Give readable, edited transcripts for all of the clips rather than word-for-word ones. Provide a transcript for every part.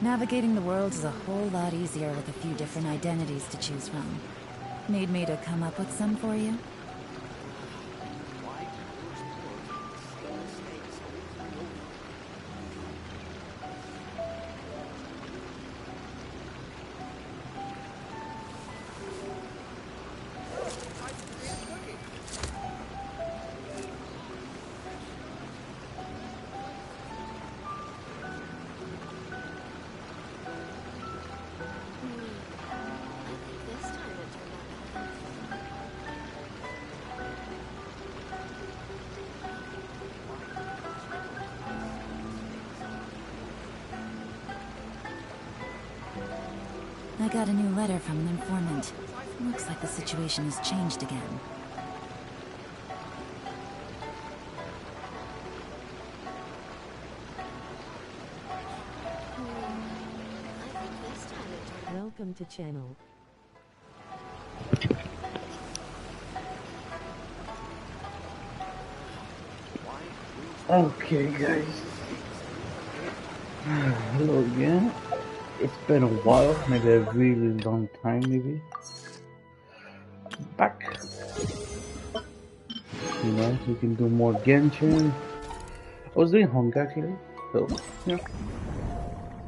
Navigating the world is a whole lot easier with a few different identities to choose from. Need me to come up with some for you? I got a new letter from an informant. Looks like the situation has changed again. Welcome to channel. Okay, guys. Hello again. It's been a while, maybe a really long time, maybe. Back. You know, we can do more Genshin. I was doing Honk actually, so yeah.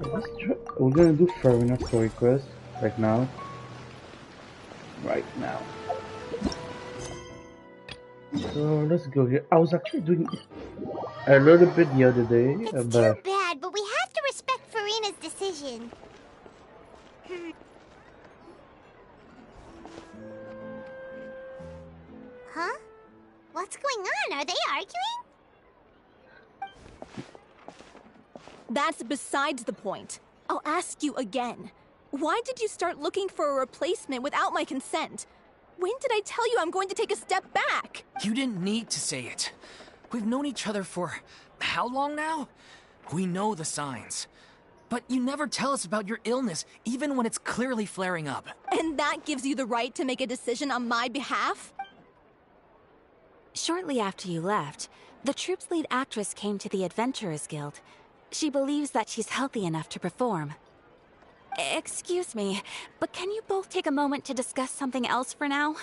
So let's try. We're gonna do furina story quest right now. Right now. So let's go here. I was actually doing a little bit the other day, It's but too bad, but we have to respect Furina's decision. Huh? What's going on? Are they arguing? That's besides the point. I'll ask you again. Why did you start looking for a replacement without my consent? When did I tell you I'm going to take a step back? You didn't need to say it. We've known each other for how long now? We know the signs. But you never tell us about your illness, even when it's clearly flaring up. And that gives you the right to make a decision on my behalf? Shortly after you left, the troop's lead actress came to the Adventurers Guild. She believes that she's healthy enough to perform. Excuse me, but can you both take a moment to discuss something else for now?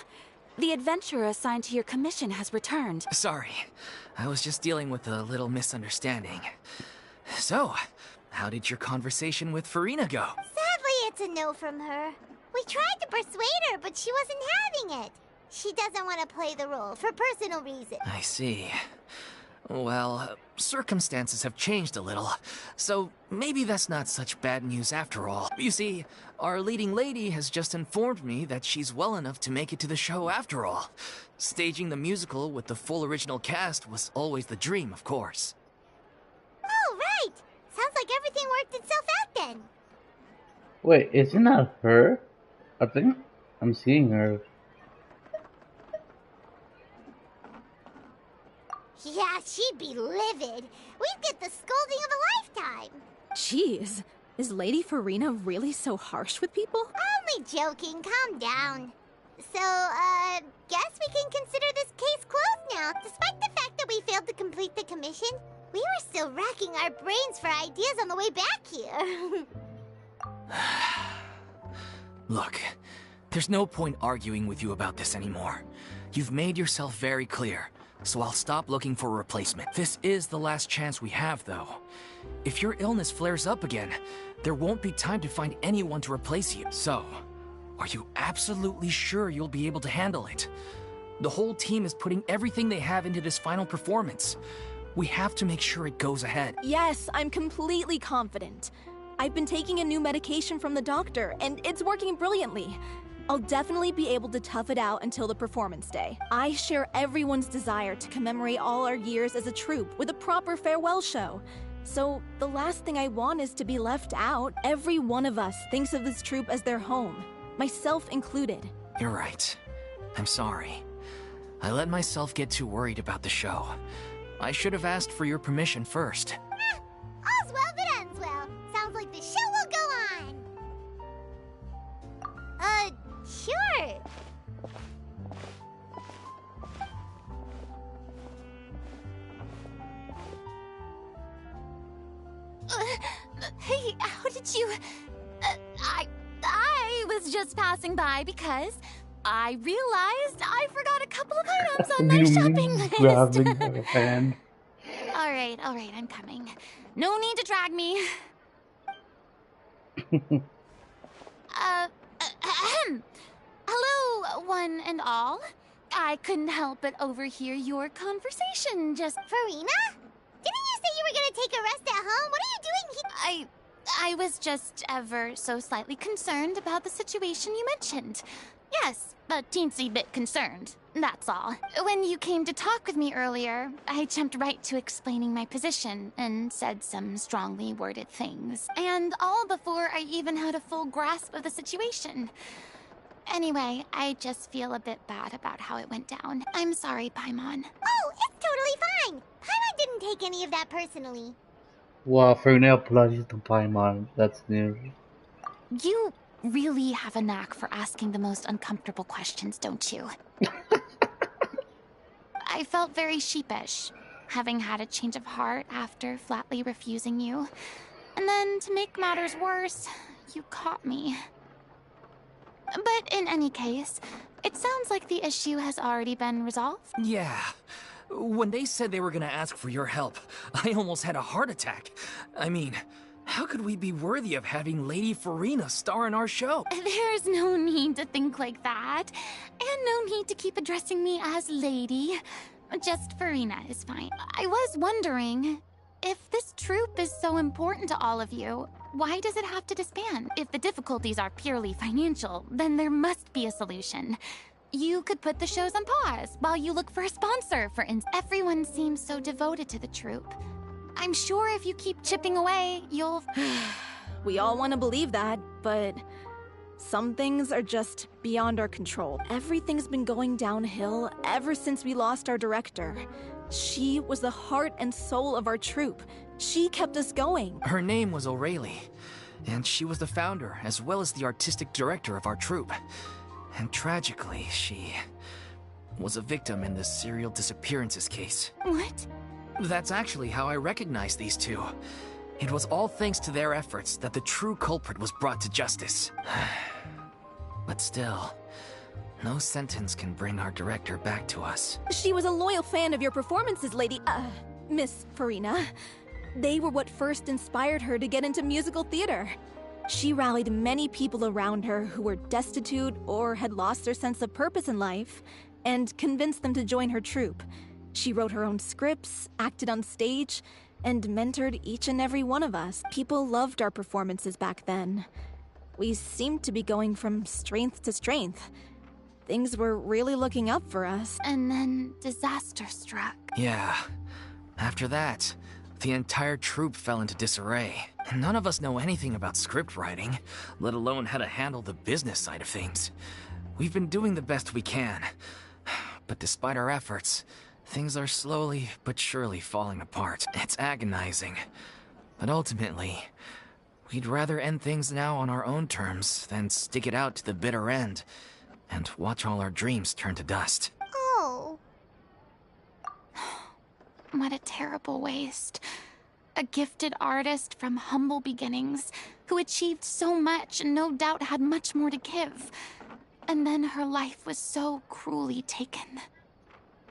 The adventurer assigned to your commission has returned. Sorry, I was just dealing with a little misunderstanding. So, how did your conversation with Furina go? Sadly, it's a no from her. We tried to persuade her, but she wasn't having it. She doesn't want to play the role for personal reasons. I see. Well, circumstances have changed a little, so maybe that's not such bad news after all. You see, our leading lady has just informed me that she's well enough to make it to the show after all. Staging the musical with the full original cast was always the dream, of course. Oh, right! Sounds like everything worked itself out then. wait, isn't that her? I think I'm seeing her. Yeah, she'd be livid. We'd get the scolding of a lifetime. Jeez, is Lady Furina really so harsh with people? Only joking, calm down. So, guess we can consider this case closed now. Despite the fact that we failed to complete the commission, we were still racking our brains for ideas on the way back here. Look, there's no point arguing with you about this anymore. You've made yourself very clear, so I'll stop looking for a replacement. This is the last chance we have, though. If your illness flares up again, there won't be time to find anyone to replace you. So, are you absolutely sure you'll be able to handle it? The whole team is putting everything they have into this final performance. We have to make sure it goes ahead. Yes, I'm completely confident. I've been taking a new medication from the doctor, and it's working brilliantly. I'll definitely be able to tough it out until the performance day. I share everyone's desire to commemorate all our years as a troupe with a proper farewell show. So, the last thing I want is to be left out. Every one of us thinks of this troupe as their home, myself included. You're right. I'm sorry. I let myself get too worried about the show. I should have asked for your permission first. All's well that ends well. Sounds like the show will go on. Sure. Hey, how did you... I was just passing by because I realized I forgot a couple of items on my shopping list. Grabbing her hand. Alright, I'm coming. No need to drag me. Hello, one and all. I couldn't help but overhear your conversation just... Furina? Didn't you say you were gonna take a rest at home? What are you doing here? I was just ever so slightly concerned about the situation you mentioned. Yes, a teensy bit concerned, that's all. When you came to talk with me earlier, I jumped right to explaining my position and said some strongly worded things. And all before I even had a full grasp of the situation. Anyway, I just feel a bit bad about how it went down. I'm sorry, Paimon. Oh, it's totally fine. Paimon didn't take any of that personally. Wow, Furina apologizes to Paimon. That's new. You really have a knack for asking the most uncomfortable questions, don't you? I felt very sheepish, having had a change of heart after flatly refusing you. And then, to make matters worse, you caught me. But in any case, it sounds like the issue has already been resolved. Yeah. When they said they were gonna ask for your help, I almost had a heart attack. I mean, how could we be worthy of having Lady Furina star in our show? There's no need to think like that. And no need to keep addressing me as Lady. Just Furina is fine. I was wondering, if this troupe is so important to all of you, why does it have to disband? If the difficulties are purely financial, then there must be a solution. You could put the shows on pause while you look for a sponsor, for instance. Everyone seems so devoted to the troupe. I'm sure if you keep chipping away, you'll... We all want to believe that, but some things are just beyond our control. Everything's been going downhill ever since we lost our director. She was the heart and soul of our troupe. She kept us going. Her name was O'Reilly, and she was the founder as well as the artistic director of our troupe. And tragically, she was a victim in this serial disappearances case. What? That's actually how I recognized these two. It was all thanks to their efforts that the true culprit was brought to justice. But still, no sentence can bring our director back to us. She was a loyal fan of your performances, Miss Furina. They were what first inspired her to get into musical theater. She rallied many people around her who were destitute or had lost their sense of purpose in life, and convinced them to join her troupe. She wrote her own scripts, acted on stage, and mentored each and every one of us. People loved our performances back then. We seemed to be going from strength to strength. Things were really looking up for us. And then disaster struck. Yeah. After that, the entire troupe fell into disarray. None of us know anything about script writing, let alone how to handle the business side of things. We've been doing the best we can. But despite our efforts, things are slowly but surely falling apart. It's agonizing. But ultimately, we'd rather end things now on our own terms than stick it out to the bitter end and watch all our dreams turn to dust. Oh. What a terrible waste. A gifted artist from humble beginnings who achieved so much and no doubt had much more to give. And then her life was so cruelly taken.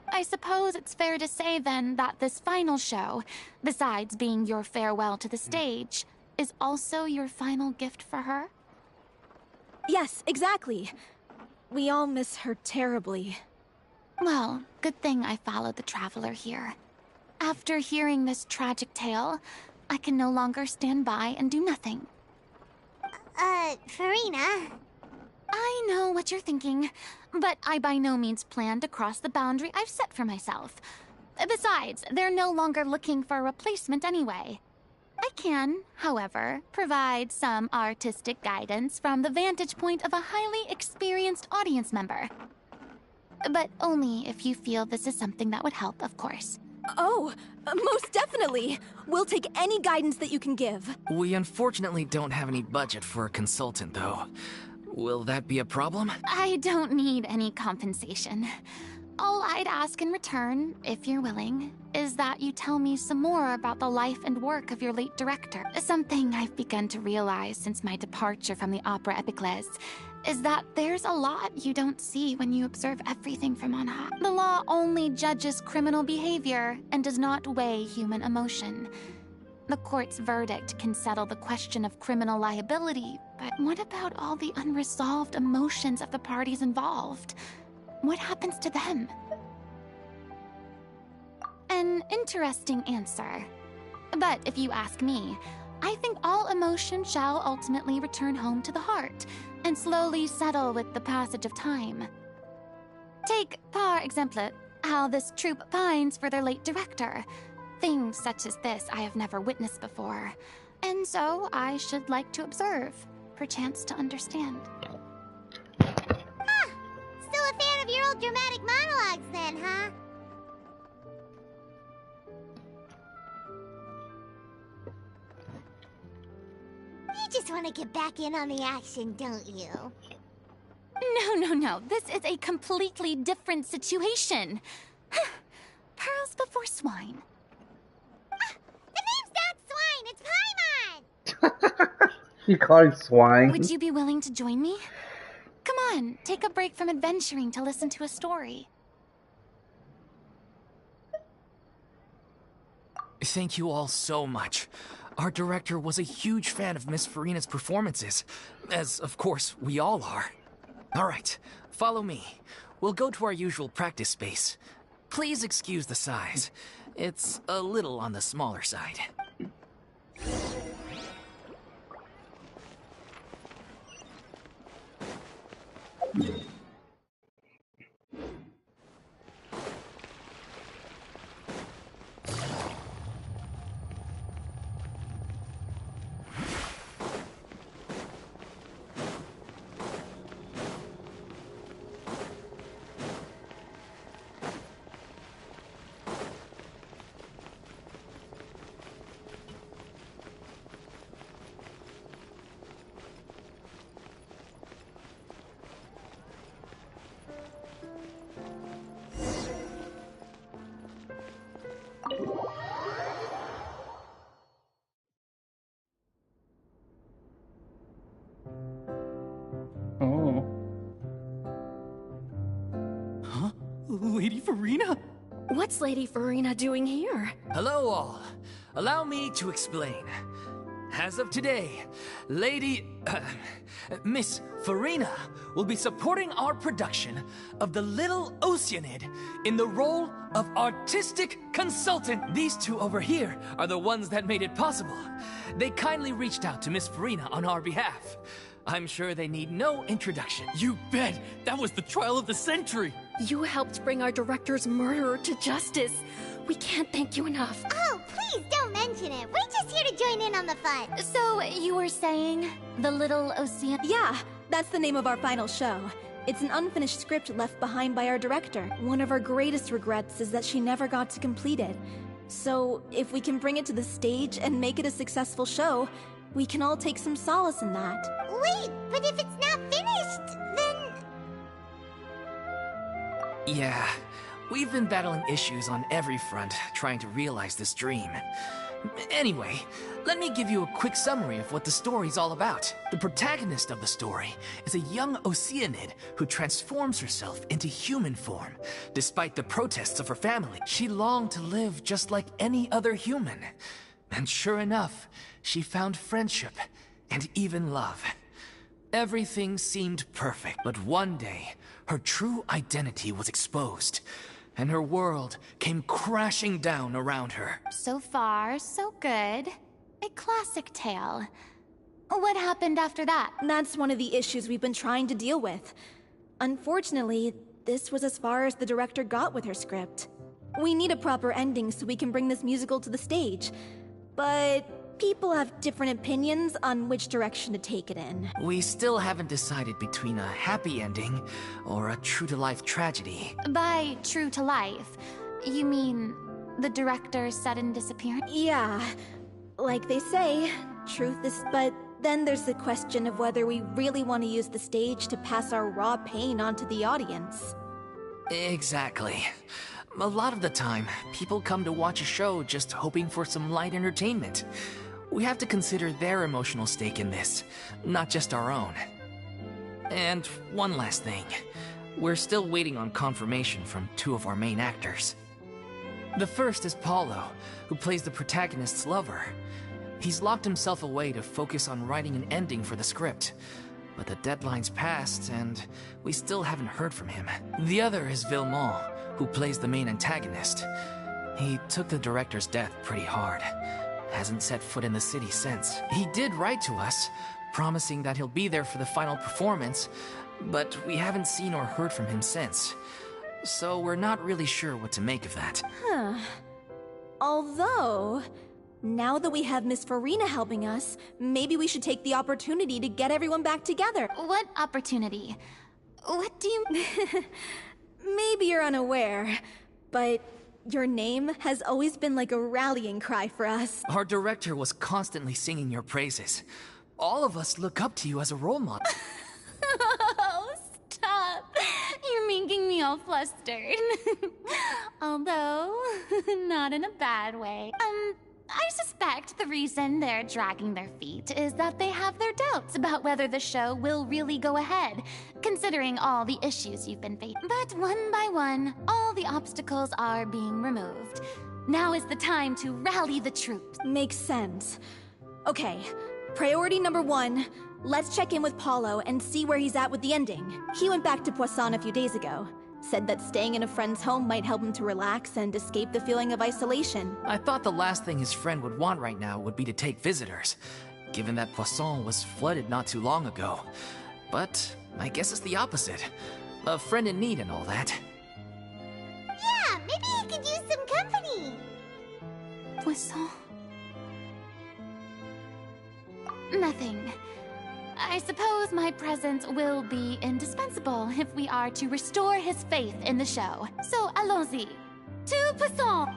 I suppose it's fair to say then that this final show, besides being your farewell to the stage, is also your final gift for her? Yes, exactly. We all miss her terribly. Well, good thing I followed the Traveler here. After hearing this tragic tale, I can no longer stand by and do nothing. Furina. I know what you're thinking, but I by no means plan to cross the boundary I've set for myself. Besides, they're no longer looking for a replacement anyway. I can, however, provide some artistic guidance from the vantage point of a highly experienced audience member. But only if you feel this is something that would help, of course. Oh, most definitely. We'll take any guidance that you can give. We unfortunately don't have any budget for a consultant, though. Will that be a problem? I don't need any compensation. All I'd ask in return, if you're willing, is that you tell me some more about the life and work of your late director. Something I've begun to realize since my departure from the Opera Epiclese is that there's a lot you don't see when you observe everything from on high. The law only judges criminal behavior and does not weigh human emotion. The court's verdict can settle the question of criminal liability, but what about all the unresolved emotions of the parties involved? What happens to them? An interesting answer. But if you ask me, I think all emotion shall ultimately return home to the heart and slowly settle with the passage of time. Take, par exemple, how this troupe pines for their late director. Things such as this I have never witnessed before, and so I should like to observe, perchance to understand. Ah! Still a fan of your old dramatic monologues then, huh? You just want to get back in on the action, don't you? No. This is a completely different situation. Pearls before swine. The name's not Swine, it's Paimon! She called it swine. Would you be willing to join me? Come on, take a break from adventuring to listen to a story. Thank you all so much. Our director was a huge fan of Miss Furina's performances, as of course we all are. All right, follow me. We'll go to our usual practice space. Please excuse the size. It's a little on the smaller side. Oh. Huh? Lady Furina? What's Lady Furina doing here? Hello all. Allow me to explain. As of today, Miss Furina will be supporting our production of The Little Oceanid in the role of artistic consultant. These two over here are the ones that made it possible. They kindly reached out to Miss Furina on our behalf. I'm sure they need no introduction. You bet! That was the trial of the century! You helped bring our director's murderer to justice. We can't thank you enough. Oh, please don't mention it. We're just here to join in on the fun. So, you were saying, The Little Ocean? Yeah, that's the name of our final show. It's an unfinished script left behind by our director. One of our greatest regrets is that she never got to complete it. So, if we can bring it to the stage and make it a successful show, we can all take some solace in that. Wait, but if it's not finished, then... Yeah, we've been battling issues on every front, trying to realize this dream. Anyway, let me give you a quick summary of what the story's all about. The protagonist of the story is a young Oceanid who transforms herself into human form. Despite the protests of her family, she longed to live just like any other human. And sure enough, she found friendship and even love. Everything seemed perfect, but one day, her true identity was exposed, and her world came crashing down around her. So far, so good. A classic tale. What happened after that? That's one of the issues we've been trying to deal with. Unfortunately, this was as far as the director got with her script. We need a proper ending so we can bring this musical to the stage. But people have different opinions on which direction to take it in. We still haven't decided between a happy ending or a true-to-life tragedy. By true to life, you mean the director's sudden disappearance? Yeah, like they say, truth is... But then there's the question of whether we really want to use the stage to pass our raw pain onto the audience. Exactly. A lot of the time, people come to watch a show just hoping for some light entertainment. We have to consider their emotional stake in this, not just our own. And one last thing. We're still waiting on confirmation from two of our main actors. The first is Paulo, who plays the protagonist's lover. He's locked himself away to focus on writing an ending for the script. But the deadline's passed, and we still haven't heard from him. The other is Villemont, who plays the main antagonist. He took the director's death pretty hard. Hasn't set foot in the city since. He did write to us, promising that he'll be there for the final performance, but we haven't seen or heard from him since. So we're not really sure what to make of that. Huh. Although, now that we have Miss Furina helping us, maybe we should take the opportunity to get everyone back together. What opportunity? What do you... Maybe you're unaware, but your name has always been like a rallying cry for us. Our director was constantly singing your praises. All of us look up to you as a role model. Oh, stop. You're making me all flustered. Although, not in a bad way. I suspect the reason they're dragging their feet is that they have their doubts about whether the show will really go ahead, considering all the issues you've been facing. But one by one, all the obstacles are being removed. Now is the time to rally the troops. Makes sense. Okay, priority number 1. Let's check in with Paulo and see where he's at with the ending. He went back to Poisson a few days ago. Said that staying in a friend's home might help him to relax and escape the feeling of isolation. I thought the last thing his friend would want right now would be to take visitors, given that Poisson was flooded not too long ago. But I guess it's the opposite. A friend in need and all that. Yeah, maybe he could use some company. Poisson. Nothing. I suppose my presence will be indispensable if we are to restore his faith in the show. So, allons-y. To Poisson!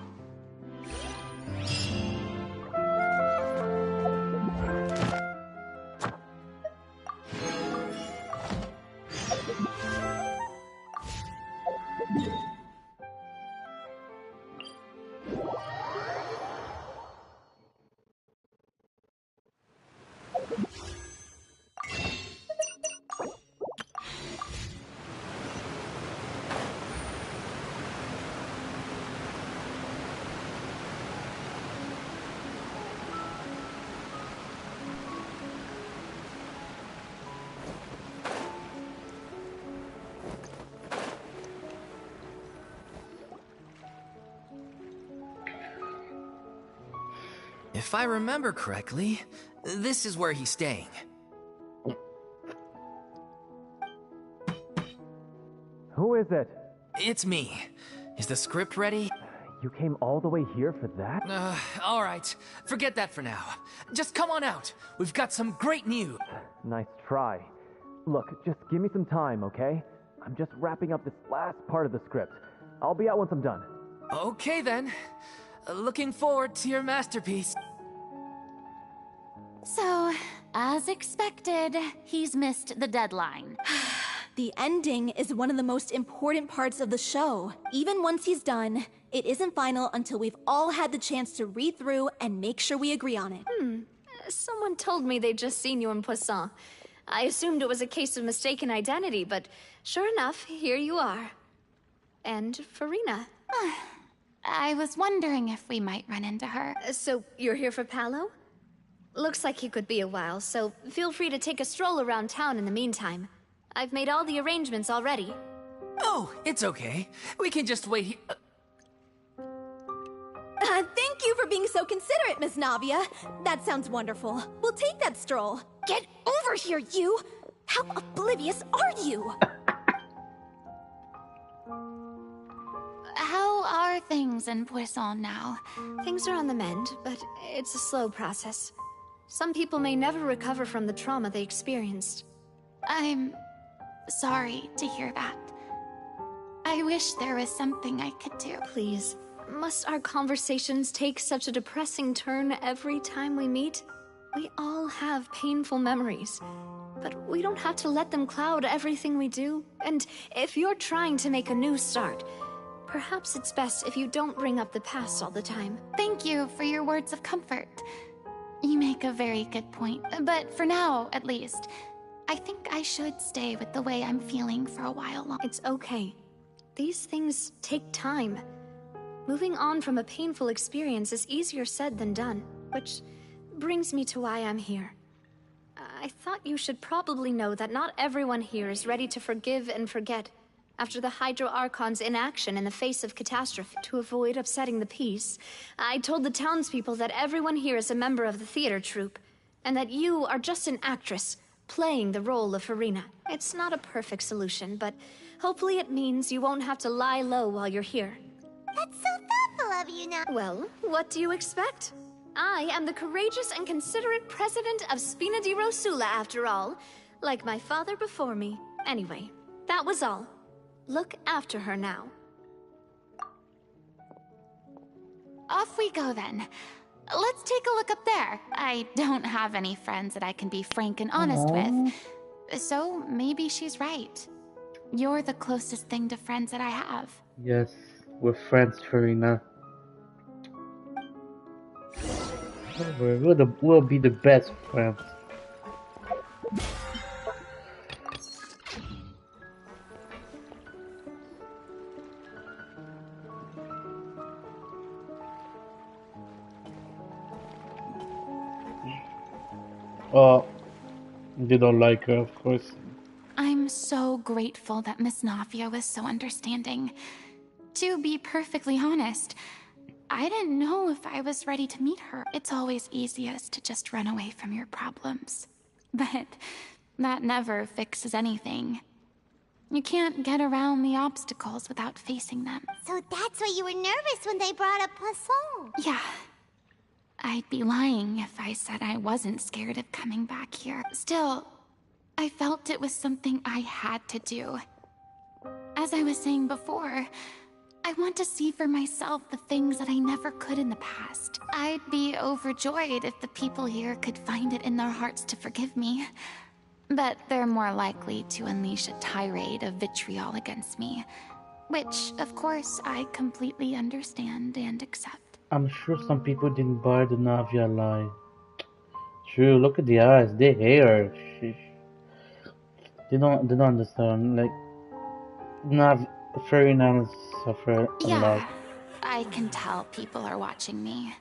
If I remember correctly, this is where he's staying. Who is it? It's me. Is the script ready? You came all the way here for that? Alright. Forget that for now. Just come on out. We've got some great news. Nice try. Look, just give me some time, okay? I'm just wrapping up this last part of the script. I'll be out once I'm done. Okay then. Looking forward to your masterpiece. So, as expected, he's missed the deadline. The ending is one of the most important parts of the show. Even once he's done, it isn't final until we've all had the chance to read through and make sure we agree on it. Someone told me they'd just seen you in Poisson. I assumed it was a case of mistaken identity, but sure enough, here you are. And Furina. I was wondering if we might run into her. So, you're here for Paulo? Looks like he could be a while, so feel free to take a stroll around town in the meantime. I've made all the arrangements already. Oh, it's okay. We can just wait here. Thank you for being so considerate, Miss Navia. That sounds wonderful. We'll take that stroll. Get over here, you! How oblivious are you? How are things in Poisson now? Things are on the mend, but it's a slow process. Some people may never recover from the trauma they experienced. I'm sorry to hear that. I wish there was something I could do. Please, must our conversations take such a depressing turn every time we meet? We all have painful memories. But we don't have to let them cloud everything we do. And if you're trying to make a new start, perhaps it's best if you don't bring up the past all the time. Thank you for your words of comfort. You make a very good point. But for now, at least, I think I should stay with the way I'm feeling for a while longer. It's okay. These things take time. Moving on from a painful experience is easier said than done, which brings me to why I'm here. I thought you should probably know that not everyone here is ready to forgive and forget after the Hydro Archon's inaction in the face of catastrophe. To avoid upsetting the peace, I told the townspeople that everyone here is a member of the theater troupe, and that you are just an actress playing the role of Furina. It's not a perfect solution, but hopefully it means you won't have to lie low while you're here. That's so thoughtful of you now. Well, what do you expect? I am the courageous and considerate president of Spina di Rosula, after all, like my father before me. Anyway, that was all. Look after her now. Off we go then. Let's take a look up there. I don't have any friends that I can be frank and honest with. So maybe she's right. You're the closest thing to friends that I have. Yes, we're friends, Furina. We'll be the best friends. Oh, they don't like her, of course. I'm so grateful that Miss Nafia was so understanding. To be perfectly honest, I didn't know if I was ready to meet her. It's always easiest to just run away from your problems. But that never fixes anything. You can't get around the obstacles without facing them. So that's why you were nervous when they brought up Poisson. Yeah. I'd be lying if I said I wasn't scared of coming back here. Still, I felt it was something I had to do. As I was saying before, I want to see for myself the things that I never could in the past. I'd be overjoyed if the people here could find it in their hearts to forgive me. But they're more likely to unleash a tirade of vitriol against me. Which, of course, I completely understand and accept. I'm sure some people didn't buy the Navia lie. True, look at the eyes. They hate her. They don't understand. Like, Furina suffer a lot. I can tell people are watching me.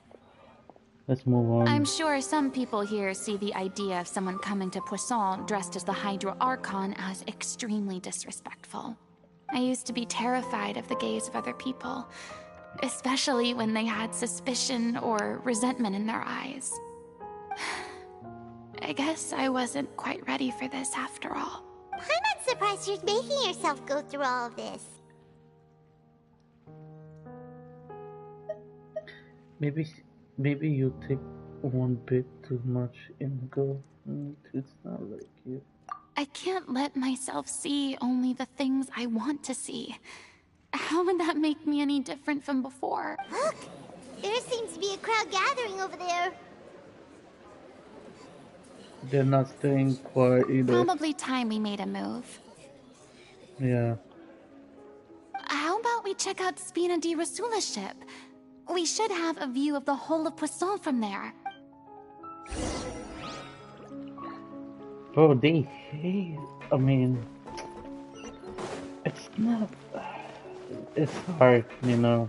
Let's move on. I'm sure some people here see the idea of someone coming to Poisson dressed as the Hydro Archon as extremely disrespectful. I used to be terrified of the gaze of other people, especially when they had suspicion or resentment in their eyes. I guess I wasn't quite ready for this after all. I'm not surprised you're making yourself go through all of this. Maybe you take one bit too much in go. It's not like you. I can't let myself see only the things I want to see. How would that make me any different from before? Look! There seems to be a crowd gathering over there. They're not staying quiet either. Probably time we made a move. Yeah. How about we check out Spina di Rosula's ship? We should have a view of the whole of Poisson from there. Bro, they hate. I mean, it's not. It's hard, you know.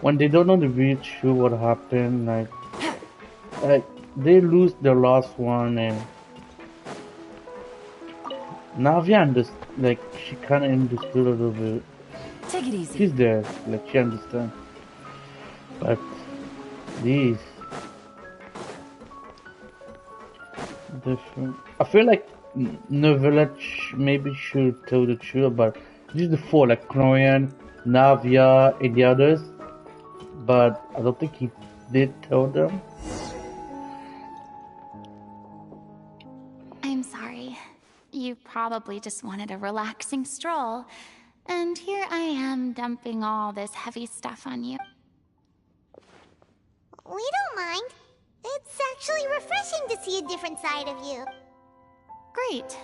When they don't know the real truth what happened, like they lose their last one, and Navia like she kind of understood a little bit. Take it easy. She's there, like she understands. But these different. I feel like Novella maybe should tell the truth about these the four, like Clorian, Navia, and the others. But I don't think he did tell them. I'm sorry. You probably just wanted a relaxing stroll. And here I am dumping all this heavy stuff on you. We don't mind. It's actually refreshing to see a different side of you. Great.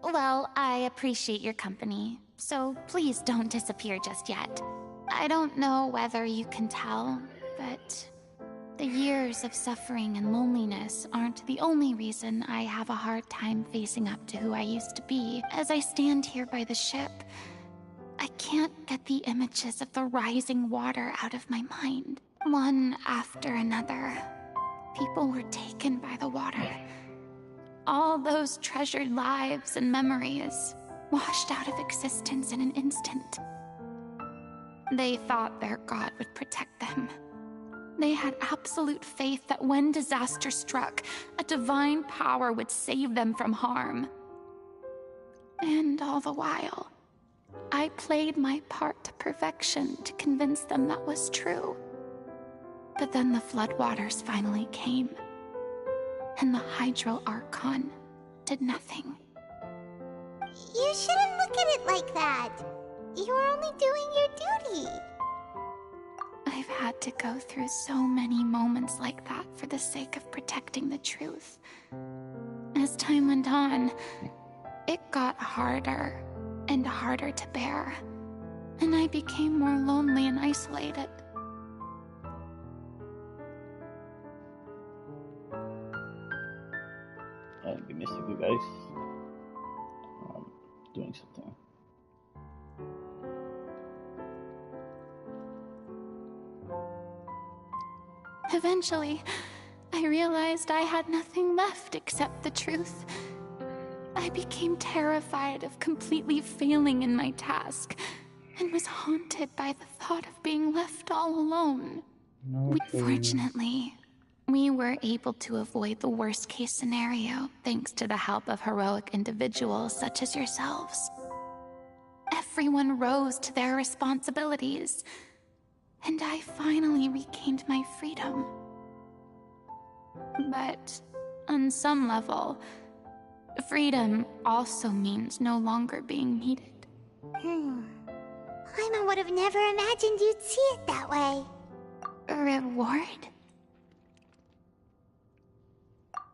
Well, I appreciate your company, so please don't disappear just yet. I don't know whether you can tell, but the years of suffering and loneliness aren't the only reason I have a hard time facing up to who I used to be. As I stand here by the ship, I can't get the images of the rising water out of my mind. One after another, people were taken by the water. All those treasured lives and memories washed out of existence in an instant. They thought their god would protect them. They had absolute faith that when disaster struck, a divine power would save them from harm. And all the while, I played my part to perfection to convince them that was true. But then the floodwaters finally came, and the Hydro Archon did nothing. You shouldn't look at it like that. You were only doing your duty. I've had to go through so many moments like that for the sake of protecting the truth. As time went on, it got harder and harder to bear, and I became more lonely and isolated. Give me a second, guys. I'm doing something. Eventually, I realized I had nothing left except the truth. I became terrified of completely failing in my task, and was haunted by the thought of being left all alone. Fortunately, we were able to avoid the worst-case scenario thanks to the help of heroic individuals such as yourselves. Everyone rose to their responsibilities, and I finally regained my freedom. But on some level, freedom also means no longer being needed. Paimon would have never imagined you'd see it that way. A reward?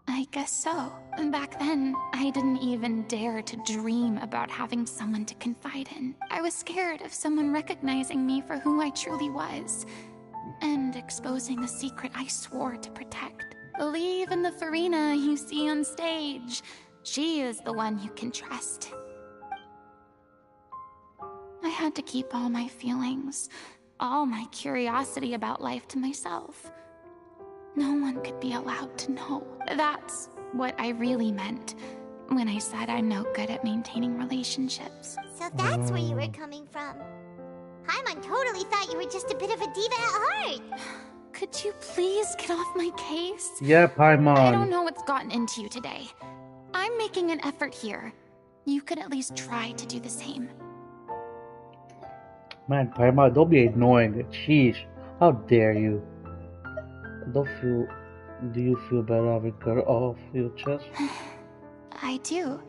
I guess so. Back then, I didn't even dare to dream about having someone to confide in. I was scared of someone recognizing me for who I truly was, and exposing the secret I swore to protect. Believe in the Furina you see on stage. She is the one you can trust. I had to keep all my feelings, all my curiosity about life to myself. No one could be allowed to know. That's what I really meant when I said I'm no good at maintaining relationships. So that's where you were coming from. Paimon totally thought you were just a bit of a diva at heart. Could you please get off my case? Yeah, Paimon. I don't know what's gotten into you today. I'm making an effort here. You could at least try to do the same. Man, Paimon, don't be annoying. Sheesh. How dare you? Do you feel better having her off your chest? I do.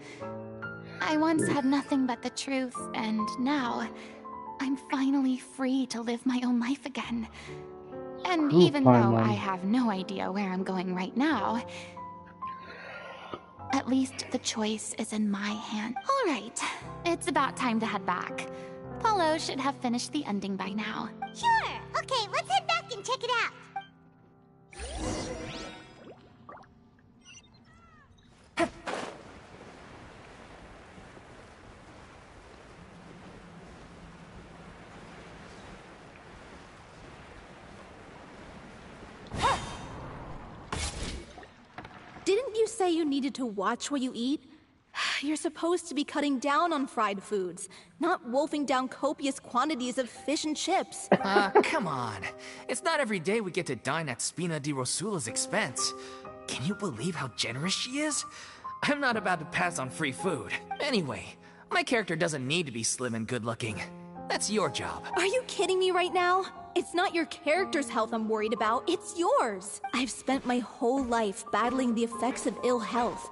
I once had nothing but the truth, and now I'm finally free to live my own life again. And even though I have no idea where I'm going right now, at least the choice is in my hand. All right, it's about time to head back. Paulo should have finished the ending by now. Sure. Okay, let's head back and check it out. Didn't you say you needed to watch what you eat? You're supposed to be cutting down on fried foods, not wolfing down copious quantities of fish and chips. Come on. It's not every day we get to dine at Spina di Rosula's expense. Can you believe how generous she is? I'm not about to pass on free food. Anyway, my character doesn't need to be slim and good-looking. That's your job. Are you kidding me right now? It's not your character's health I'm worried about, it's yours. I've spent my whole life battling the effects of ill health,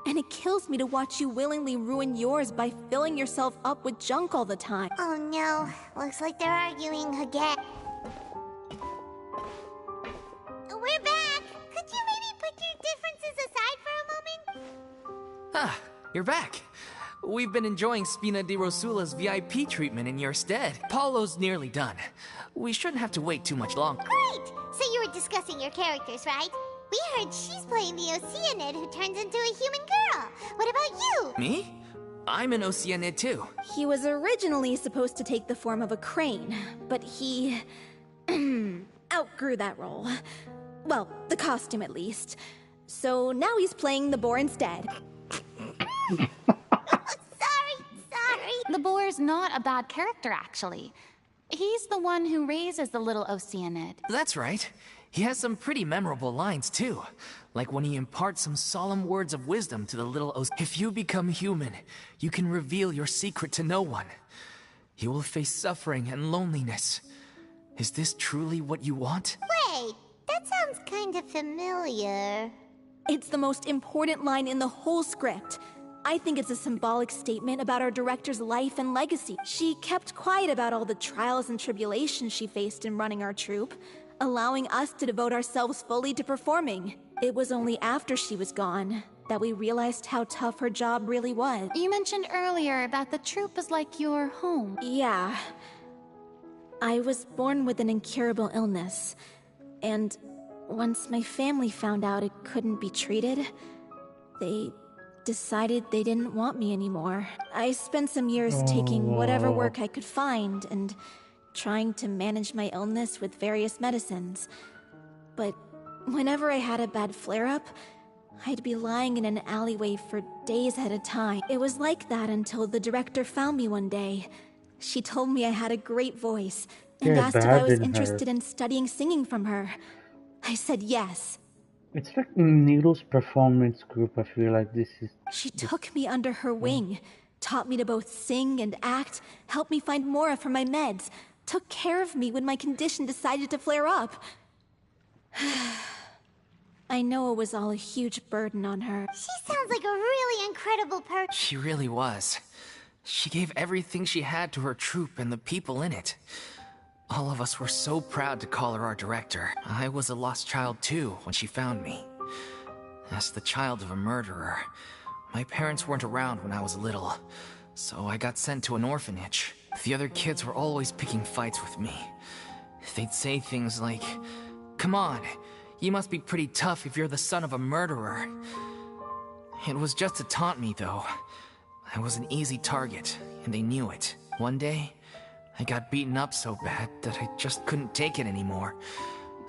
and it kills me to watch you willingly ruin yours by filling yourself up with junk all the time. Oh no, looks like they're arguing again. We're back! Could you maybe put your differences aside for a moment? you're back. We've been enjoying Spina di Rosula's VIP treatment in your stead. Paulo's nearly done. We shouldn't have to wait too much longer. Great! So you were discussing your characters, right? We heard she's playing the Oceanid who turns into a human girl. What about you? Me? I'm an Oceanid too. He was originally supposed to take the form of a crane, but he outgrew that role. Well, the costume at least. So now he's playing the boar instead. Sorry. The boar's not a bad character, actually. He's the one who raises the little Oceanid. That's right. He has some pretty memorable lines too. Like when he imparts some solemn words of wisdom to the little If you become human, you can reveal your secret to no one. You will face suffering and loneliness. Is this truly what you want? Wait, that sounds kind of familiar. It's the most important line in the whole script. I think it's a symbolic statement about our director's life and legacy. She kept quiet about all the trials and tribulations she faced in running our troupe, allowing us to devote ourselves fully to performing. It was only after she was gone that we realized how tough her job really was. You mentioned earlier that the troupe was like your home. Yeah. I was born with an incurable illness, and once my family found out it couldn't be treated, they decided they didn't want me anymore. I spent some years taking whatever work I could find and trying to manage my illness with various medicines. But whenever I had a bad flare-up, I'd be lying in an alleyway for days at a time. It was like that until the director found me one day. She told me I had a great voice and asked if I was interested in studying singing from her. I said yes. It's like Needle's performance group. I feel like this is... She took me under her wing, taught me to both sing and act, helped me find Mora for my meds, took care of me when my condition decided to flare up. I know it was all a huge burden on her. She sounds like a really incredible person. She really was. She gave everything she had to her troupe and the people in it. All of us were so proud to call her our director. I was a lost child too when she found me. As the child of a murderer, my parents weren't around when I was little, so I got sent to an orphanage. The other kids were always picking fights with me. They'd say things like, "Come on, you must be pretty tough if you're the son of a murderer." It was just to taunt me though. I was an easy target, and they knew it. One day, I got beaten up so bad that I just couldn't take it anymore,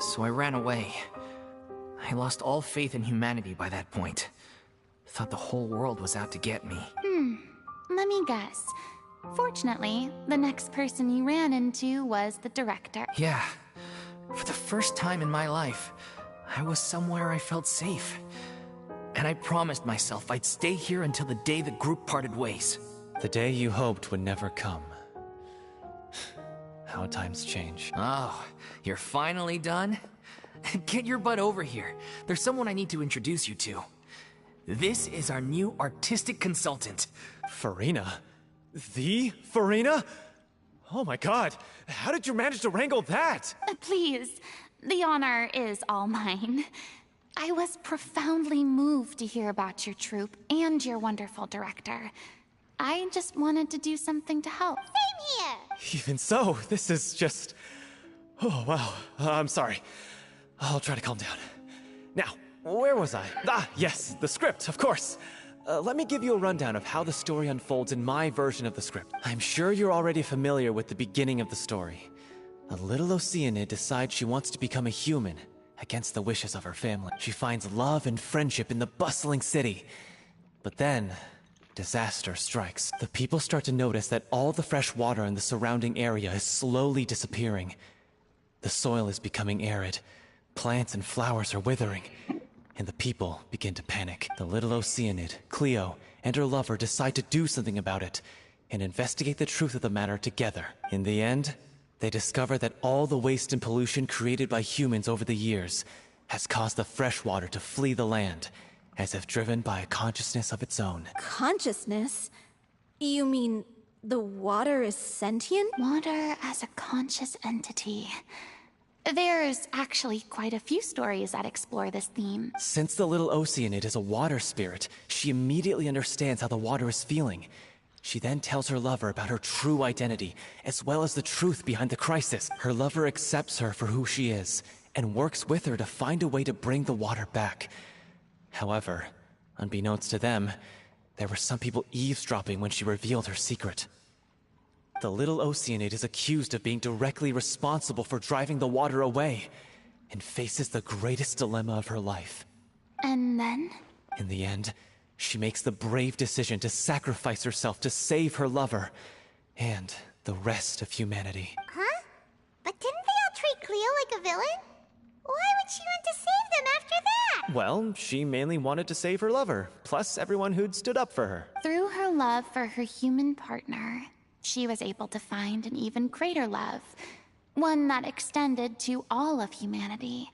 so I ran away. I lost all faith in humanity by that point. Thought the whole world was out to get me. Let me guess. Fortunately, the next person you ran into was the director. Yeah. For the first time in my life, I was somewhere I felt safe. And I promised myself I'd stay here until the day the group parted ways. The day you hoped would never come. How times change. Oh, you're finally done? Get your butt over here. There's someone I need to introduce you to. This is our new artistic consultant. Furina? The Furina? Oh my god, how did you manage to wrangle that? Please, the honor is all mine. I was profoundly moved to hear about your troupe and your wonderful director. I just wanted to do something to help. Same here! Even so, this is just... Oh, wow. I'm sorry. I'll try to calm down. Now, where was I? Ah, yes, the script, of course. Let me give you a rundown of how the story unfolds in my version of the script. I'm sure you're already familiar with the beginning of the story. A little Oceanid decides she wants to become a human, against the wishes of her family. She finds love and friendship in the bustling city. But then, disaster strikes. The people start to notice that all the fresh water in the surrounding area is slowly disappearing. The soil is becoming arid. Plants and flowers are withering. And the people begin to panic. The little Oceanid, Cleo, and her lover decide to do something about it and investigate the truth of the matter together. In the end, they discover that all the waste and pollution created by humans over the years has caused the fresh water to flee the land, as if driven by a consciousness of its own. Consciousness? You mean the water is sentient? Water as a conscious entity. There's actually quite a few stories that explore this theme. Since the little Oceanid is a water spirit, she immediately understands how the water is feeling. She then tells her lover about her true identity, as well as the truth behind the crisis. Her lover accepts her for who she is, and works with her to find a way to bring the water back. However, unbeknownst to them, there were some people eavesdropping when she revealed her secret. The little Oceanid is accused of being directly responsible for driving the water away, and faces the greatest dilemma of her life. And then? In the end, she makes the brave decision to sacrifice herself to save her lover, and the rest of humanity. Huh? But didn't they all treat Cleo like a villain? Why would she want to save them after that? Well, she mainly wanted to save her lover, plus everyone who'd stood up for her. Through her love for her human partner, she was able to find an even greater love, one that extended to all of humanity.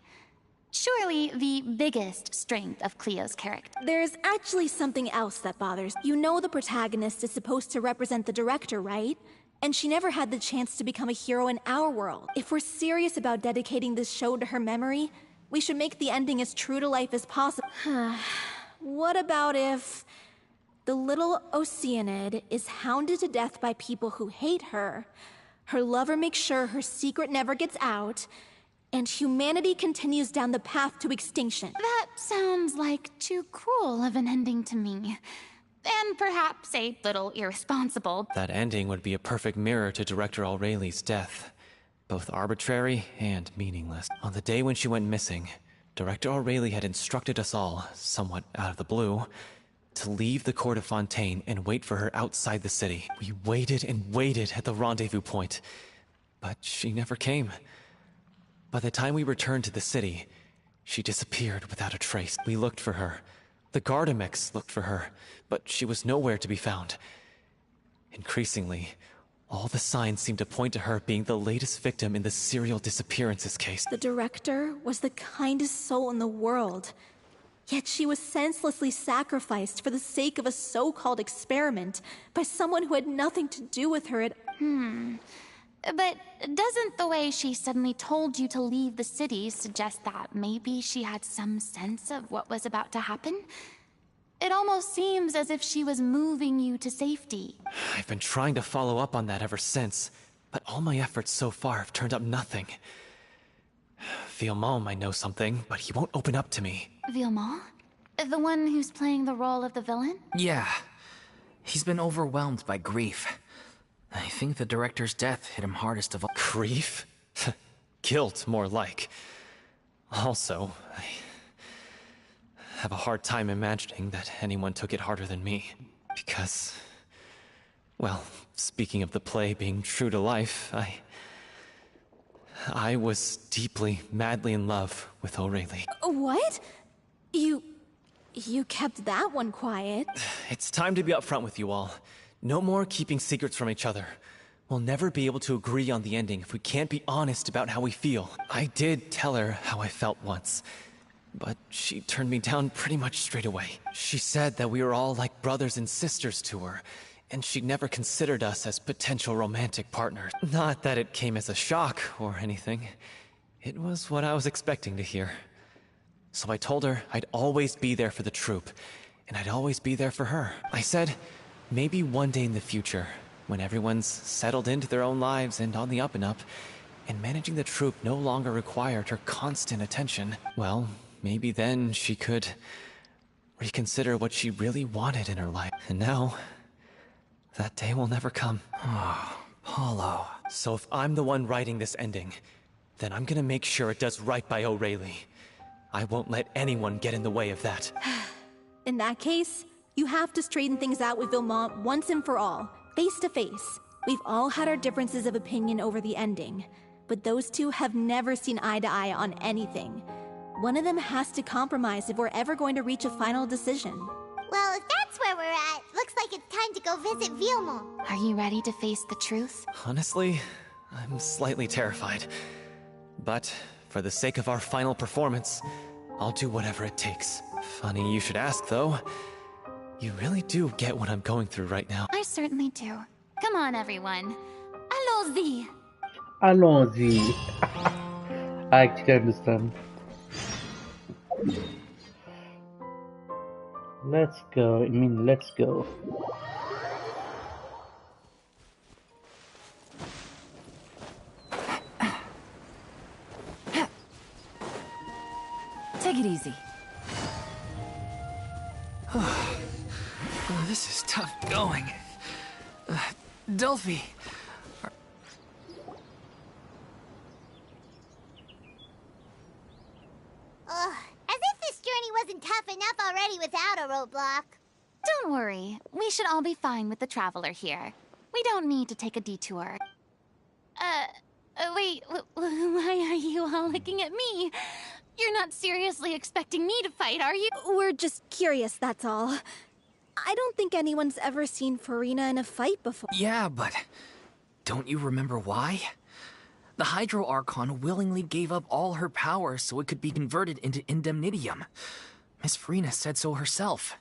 Surely the biggest strength of Cleo's character. There's actually something else that bothers. You know the protagonist is supposed to represent the director, right? And she never had the chance to become a hero in our world. If we're serious about dedicating this show to her memory, we should make the ending as true to life as possible. What about if the little Oceanid is hounded to death by people who hate her, her lover makes sure her secret never gets out, and humanity continues down the path to extinction? That sounds like too cruel of an ending to me. And perhaps a little irresponsible. That ending would be a perfect mirror to Director Aureli's death. Both arbitrary and meaningless. On the day when she went missing, Director Aureli had instructed us all, somewhat out of the blue, to leave the court of Fontaine and wait for her outside the city. We waited and waited at the rendezvous point, but she never came. By the time we returned to the city, she disappeared without a trace. We looked for her. The Gardamex looked for her, but she was nowhere to be found. Increasingly, all the signs seemed to point to her being the latest victim in the serial disappearances case. The director was the kindest soul in the world. Yet she was senselessly sacrificed for the sake of a so-called experiment by someone who had nothing to do with her at... But doesn't the way she suddenly told you to leave the city suggest that maybe she had some sense of what was about to happen? It almost seems as if she was moving you to safety. I've been trying to follow up on that ever since, but all my efforts so far have turned up nothing. Villemont might know something, but he won't open up to me. Villemont? The one who's playing the role of the villain? Yeah. He's been overwhelmed by grief. I think the director's death hit him hardest of all. Grief? Guilt, more like. Also, I have a hard time imagining that anyone took it harder than me. Because, well, speaking of the play being true to life, I was deeply, madly in love with Aureli. What? You kept that one quiet. It's time to be upfront with you all. No more keeping secrets from each other. We'll never be able to agree on the ending if we can't be honest about how we feel. I did tell her how I felt once, but she turned me down pretty much straight away. She said that we were all like brothers and sisters to her, and she'd never considered us as potential romantic partners. Not that it came as a shock or anything. It was what I was expecting to hear. So I told her I'd always be there for the troupe, and I'd always be there for her. I said, maybe one day in the future, when everyone's settled into their own lives and on the up and up, and managing the troupe no longer required her constant attention, well, maybe then she could reconsider what she really wanted in her life. And now, that day will never come. Oh, Paulo. So if I'm the one writing this ending, then I'm gonna make sure it does right by Aureli. I won't let anyone get in the way of that. In that case, you have to straighten things out with Villemont once and for all, face to face. We've all had our differences of opinion over the ending, but those two have never seen eye to eye on anything. One of them has to compromise if we're ever going to reach a final decision. Well, if that's where we're at, looks like it's time to go visit Villemont. Are you ready to face the truth? Honestly, I'm slightly terrified. But for the sake of our final performance, I'll do whatever it takes. Funny you should ask, though. You really do get what I'm going through right now. I certainly do. Come on, everyone. Allons-y! Allons-y. I actually understand. Let's go. I mean, let's go. Take it easy. Oh, this is tough going. Delphi. Ugh, as if this journey wasn't tough enough already without a roadblock. Don't worry. We should all be fine with the traveler here. We don't need to take a detour. Wait, why are you all looking at me? You're not seriously expecting me to fight, are you? We're just curious, that's all. I don't think anyone's ever seen Furina in a fight before. Yeah, but don't you remember why? The Hydro Archon willingly gave up all her power so it could be converted into indemnitium. Miss Furina said so herself.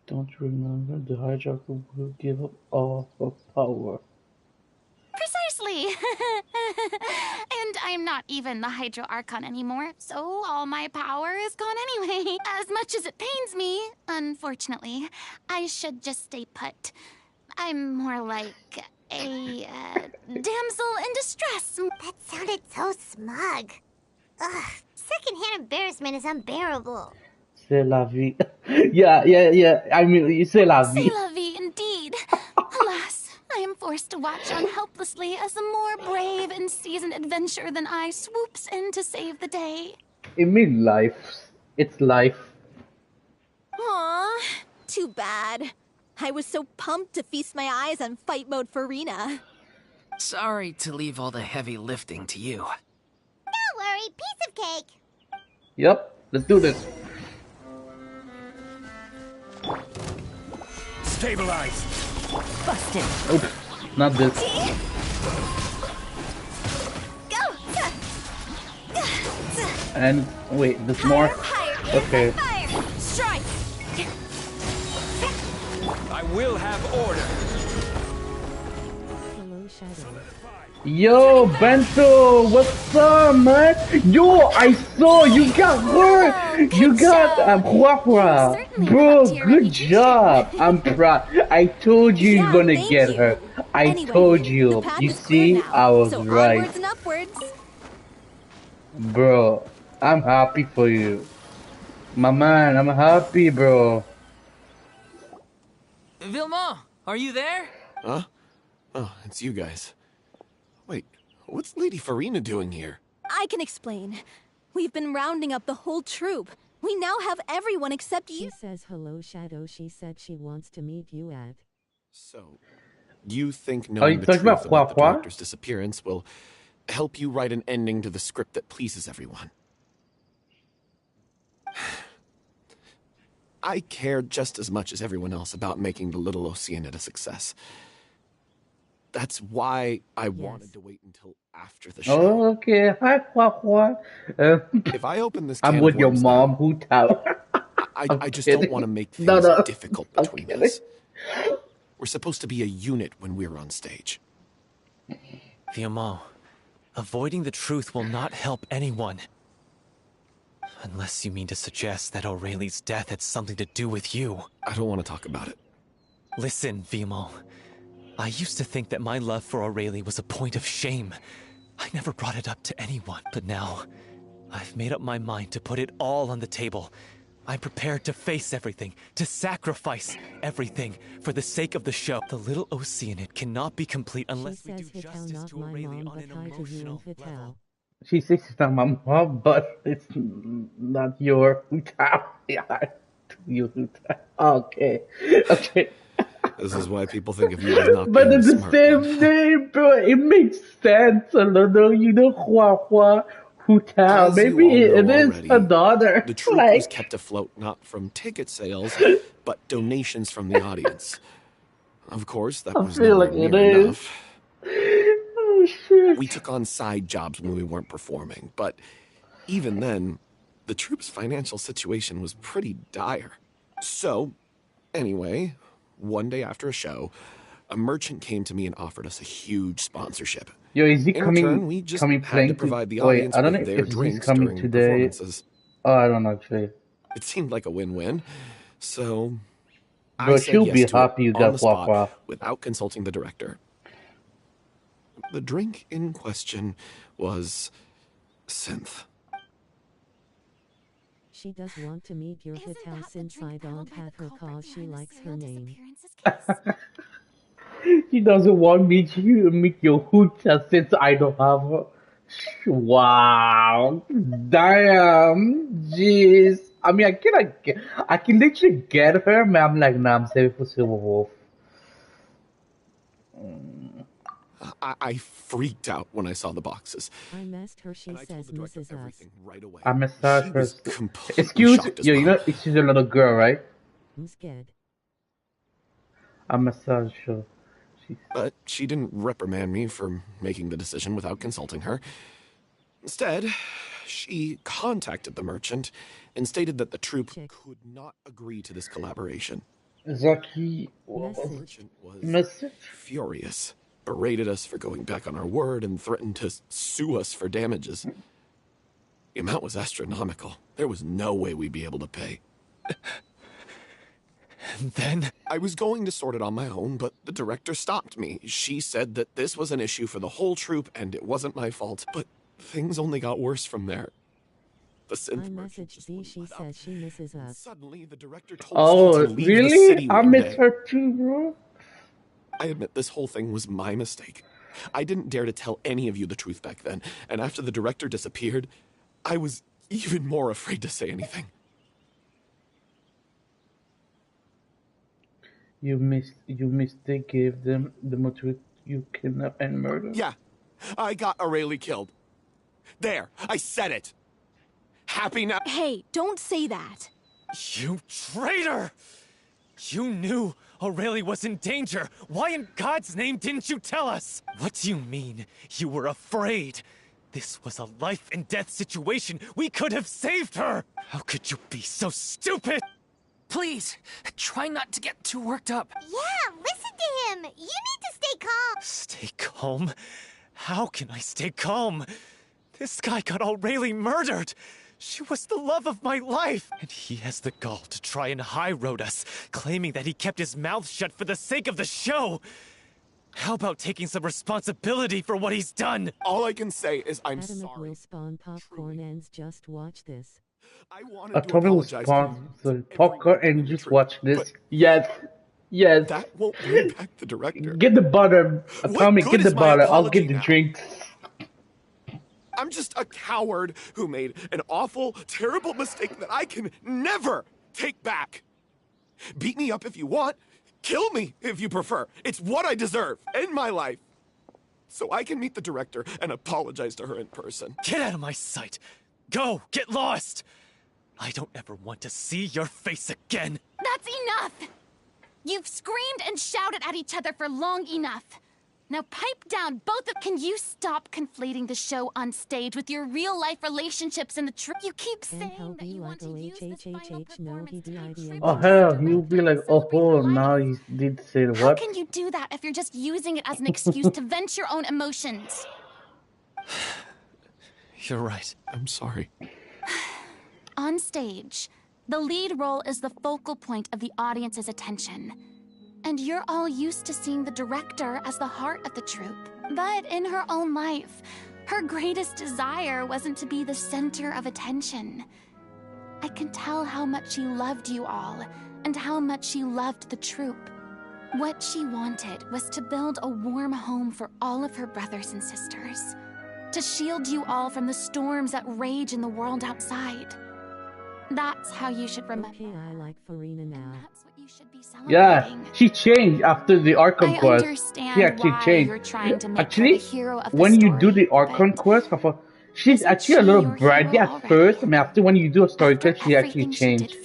Don't you remember the hijacker will give up all of power? Precisely! And I'm not even the Hydro Archon anymore, so all my power is gone anyway. As much as it pains me, unfortunately, I should just stay put. I'm more like a damsel in distress. That sounded so smug. Ugh, secondhand embarrassment is unbearable. C'est la vie. Yeah. I mean, c'est la vie. C'est la vie, indeed. Alas, I am forced to watch on helplessly as a more brave and seasoned adventurer than I swoops in to save the day. I mean, life. It's life. Aw, too bad. I was so pumped to feast my eyes on fight mode Furina. Sorry to leave all the heavy lifting to you. Don't worry, piece of cake. Yep, let's do this. Stabilize. Busted. Oops, not this. Go! And wait, there's more. Okay. Fire! Strike! I will have order. Hello, Shadow. Yo, Bento, what's up, man? Yo, I saw you got hurt. You got Hua. Bro, good job. I'm proud. I told you you're gonna get hurt. I told you. You see, I was right. Onwards and upwards. Bro, I'm happy for you. My man, I'm happy, bro. Vilma, are you there? Huh? Oh, it's you guys. Wait, what's Lady Furina doing here? I can explain. We've been rounding up the whole troop. We now have everyone except you. She says hello, Shadow. She said she wants to meet you at... So, you think knowing the truth about the director's disappearance will help you write an ending to the script that pleases everyone? I care just as much as everyone else about making the Little Oceanid a success. That's why I wanted to wait until after the show. Oh, okay. Hi, Hua. If I open this can I'm with of your worms mom, now, Hu Tao. I just don't want to make things difficult between us. We're supposed to be a unit when we're on stage. Vilma, avoiding the truth will not help anyone. Unless you mean to suggest that Aurelie's death had something to do with you. I don't want to talk about it. Listen, Vilma. I used to think that my love for Aurelie was a point of shame. I never brought it up to anyone. But now, I've made up my mind to put it all on the table. I'm prepared to face everything, to sacrifice everything for the sake of the show. The Little Oceanid cannot be complete unless we do justice to Aurelie on an emotional level. She says it's not my mom, but it's not your Hu Tao. Yeah, you Hu Tao. Okay. This is why people think of you as not but being it's the smart. same name, bro. It makes sense. I don't know, Hua Hu Tao. As Maybe you all it know is already, her daughter. The troop was kept afloat not from ticket sales, but donations from the audience. Of course, that was nowhere near enough. Oh, shit. We took on side jobs when we weren't performing, but even then, the troop's financial situation was pretty dire. So, anyway, one day after a show, a merchant came to me and offered us a huge sponsorship. Yo, is he In coming? return, we just Coming had to playing provide the to? Wait, audience I don't with know their if he's drinks coming during today. performances. Oh, I don't know actually. It seemed like a win-win, so I Bro, said she'll yes be to it happy you on the got walk spot off. without consulting the director. The drink in question was synth. She does want to meet your hit house since I don't have her cause she likes her name. He doesn't want me to meet your hooter since I don't have her. Wow. Damn. Jeez. I mean, I can literally get her, man. I'm like, nah, I'm saving for Silver Wolf. I freaked out when I saw the boxes. I messed her, she says Mrs. Us. Right away. I massage her. Completely Excuse shocked as yo, you well. know, she's a little girl, right? I'm scared. I massage her. But she didn't reprimand me for making the decision without consulting her. Instead, she contacted the merchant and stated that the troupe could not agree to this collaboration. Zaki, The merchant was furious, berated us for going back on our word, and threatened to sue us for damages. The amount was astronomical. There was no way we'd be able to pay. And then? I was going to sort it on my own, but the director stopped me. She said that this was an issue for the whole troupe and it wasn't my fault. But things only got worse from there. The synth merchant just Z, she says she misses us. Suddenly, the director told us to leave the city I one miss day. her too, bro. I admit this whole thing was my mistake. I didn't dare to tell any of you the truth back then, and after the director disappeared, I was even more afraid to say anything. You mistake gave them the motive you kidnap and murder? Yeah, I got Aurelie killed. There, I said it. Happy now. Hey, don't say that. You traitor! You knew Aurelie was in danger. Why in God's name didn't you tell us? What do you mean? You were afraid? This was a life and death situation. We could have saved her. How could you be so stupid? Please, try not to get too worked up. Yeah, listen to him. You need to stay calm. Stay calm? How can I stay calm? This guy got Aurelie murdered. She was the love of my life. And he has the gall to try and high-road us, claiming that he kept his mouth shut for the sake of the show. How about taking some responsibility for what he's done? All I can say is I'm Adam sorry. will spawn popcorn and just watch this. I wanted I to told him to apologize sponsor popcorn and just watch this. Yes. Yes. That won't bring back the director. Get the butter. Tommy, get the good is my butter. I'll apology get the now? drinks. I'm just a coward who made an awful, terrible mistake that I can never take back. Beat me up if you want. Kill me if you prefer. It's what I deserve in my life. So I can meet the director and apologize to her in person. Get out of my sight. Go, get lost. I don't ever want to see your face again. That's enough! You've screamed and shouted at each other for long enough. Now pipe down, both of— Can you stop conflating the show on stage with your real-life relationships in the truth? You keep saying that you want to use this final performance to be Oh hell, he'll be like, oh, now he did say How what? can you do that if you're just using it as an excuse to vent your own emotions? You're right. I'm sorry. On stage, the lead role is the focal point of the audience's attention. And you're all used to seeing the director as the heart of the troupe. But in her own life, her greatest desire wasn't to be the center of attention. I can tell how much she loved you all, and how much she loved the troupe. What she wanted was to build a warm home for all of her brothers and sisters. To shield you all from the storms that rage in the world outside. That's how you should remember. Okay, I like Furina now. That's what you should be Yeah, celebrating. she changed after the Archon I quest. understand She actually why changed. you're trying to make her Actually, the hero of the when you do story, the Archon quest, she's actually a little bratty at first. I mean, after when you do a story quest, she actually changed.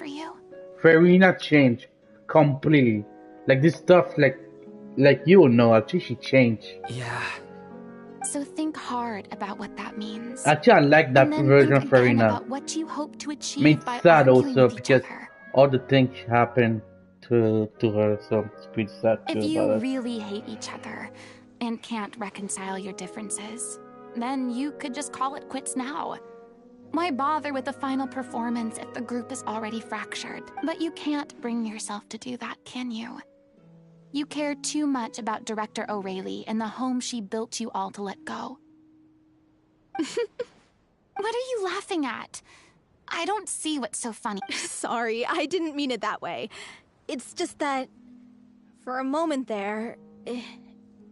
Farina changed completely. Like this stuff, like you will know. Actually, she changed. Yeah. So think hard about what that means. Actually, I like that And then version think of again Farina. about what you hope to achieve Made by sad arguing also with each because other. all the things happened to her, so it's pretty sad too If you about it. really hate each other, and can't reconcile your differences, then you could just call it quits now. Why bother with the final performance if the group is already fractured? But you can't bring yourself to do that, can you? You care too much about Director O'Reilly and the home she built you all to let go. What are you laughing at? I don't see what's so funny. Sorry, I didn't mean it that way. It's just that, for a moment there,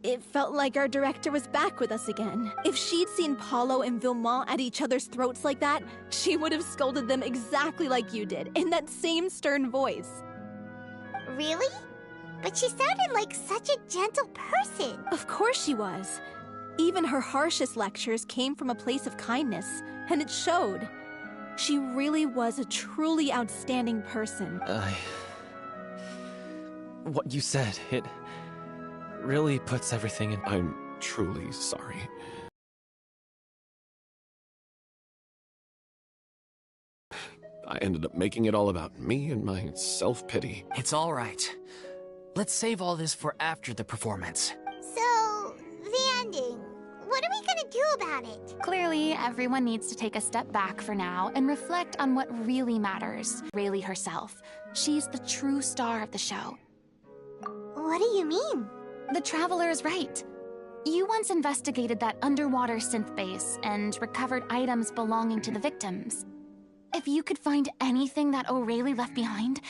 it felt like our director was back with us again. If she'd seen Paulo and Villemont at each other's throats like that, she would have scolded them exactly like you did, in that same stern voice. Really? But she sounded like such a gentle person. Of course she was. Even her harshest lectures came from a place of kindness, and it showed. She really was a truly outstanding person. What you said, it really puts everything in... I'm truly sorry. I ended up making it all about me and my self-pity. It's all right. Let's save all this for after the performance. So, the ending. What are we gonna do about it? Clearly, everyone needs to take a step back for now and reflect on what really matters. Rayleigh herself. She's the true star of the show. What do you mean? The Traveler is right. You once investigated that underwater synth base and recovered items belonging to the victims. If you could find anything that O'Reilly left behind,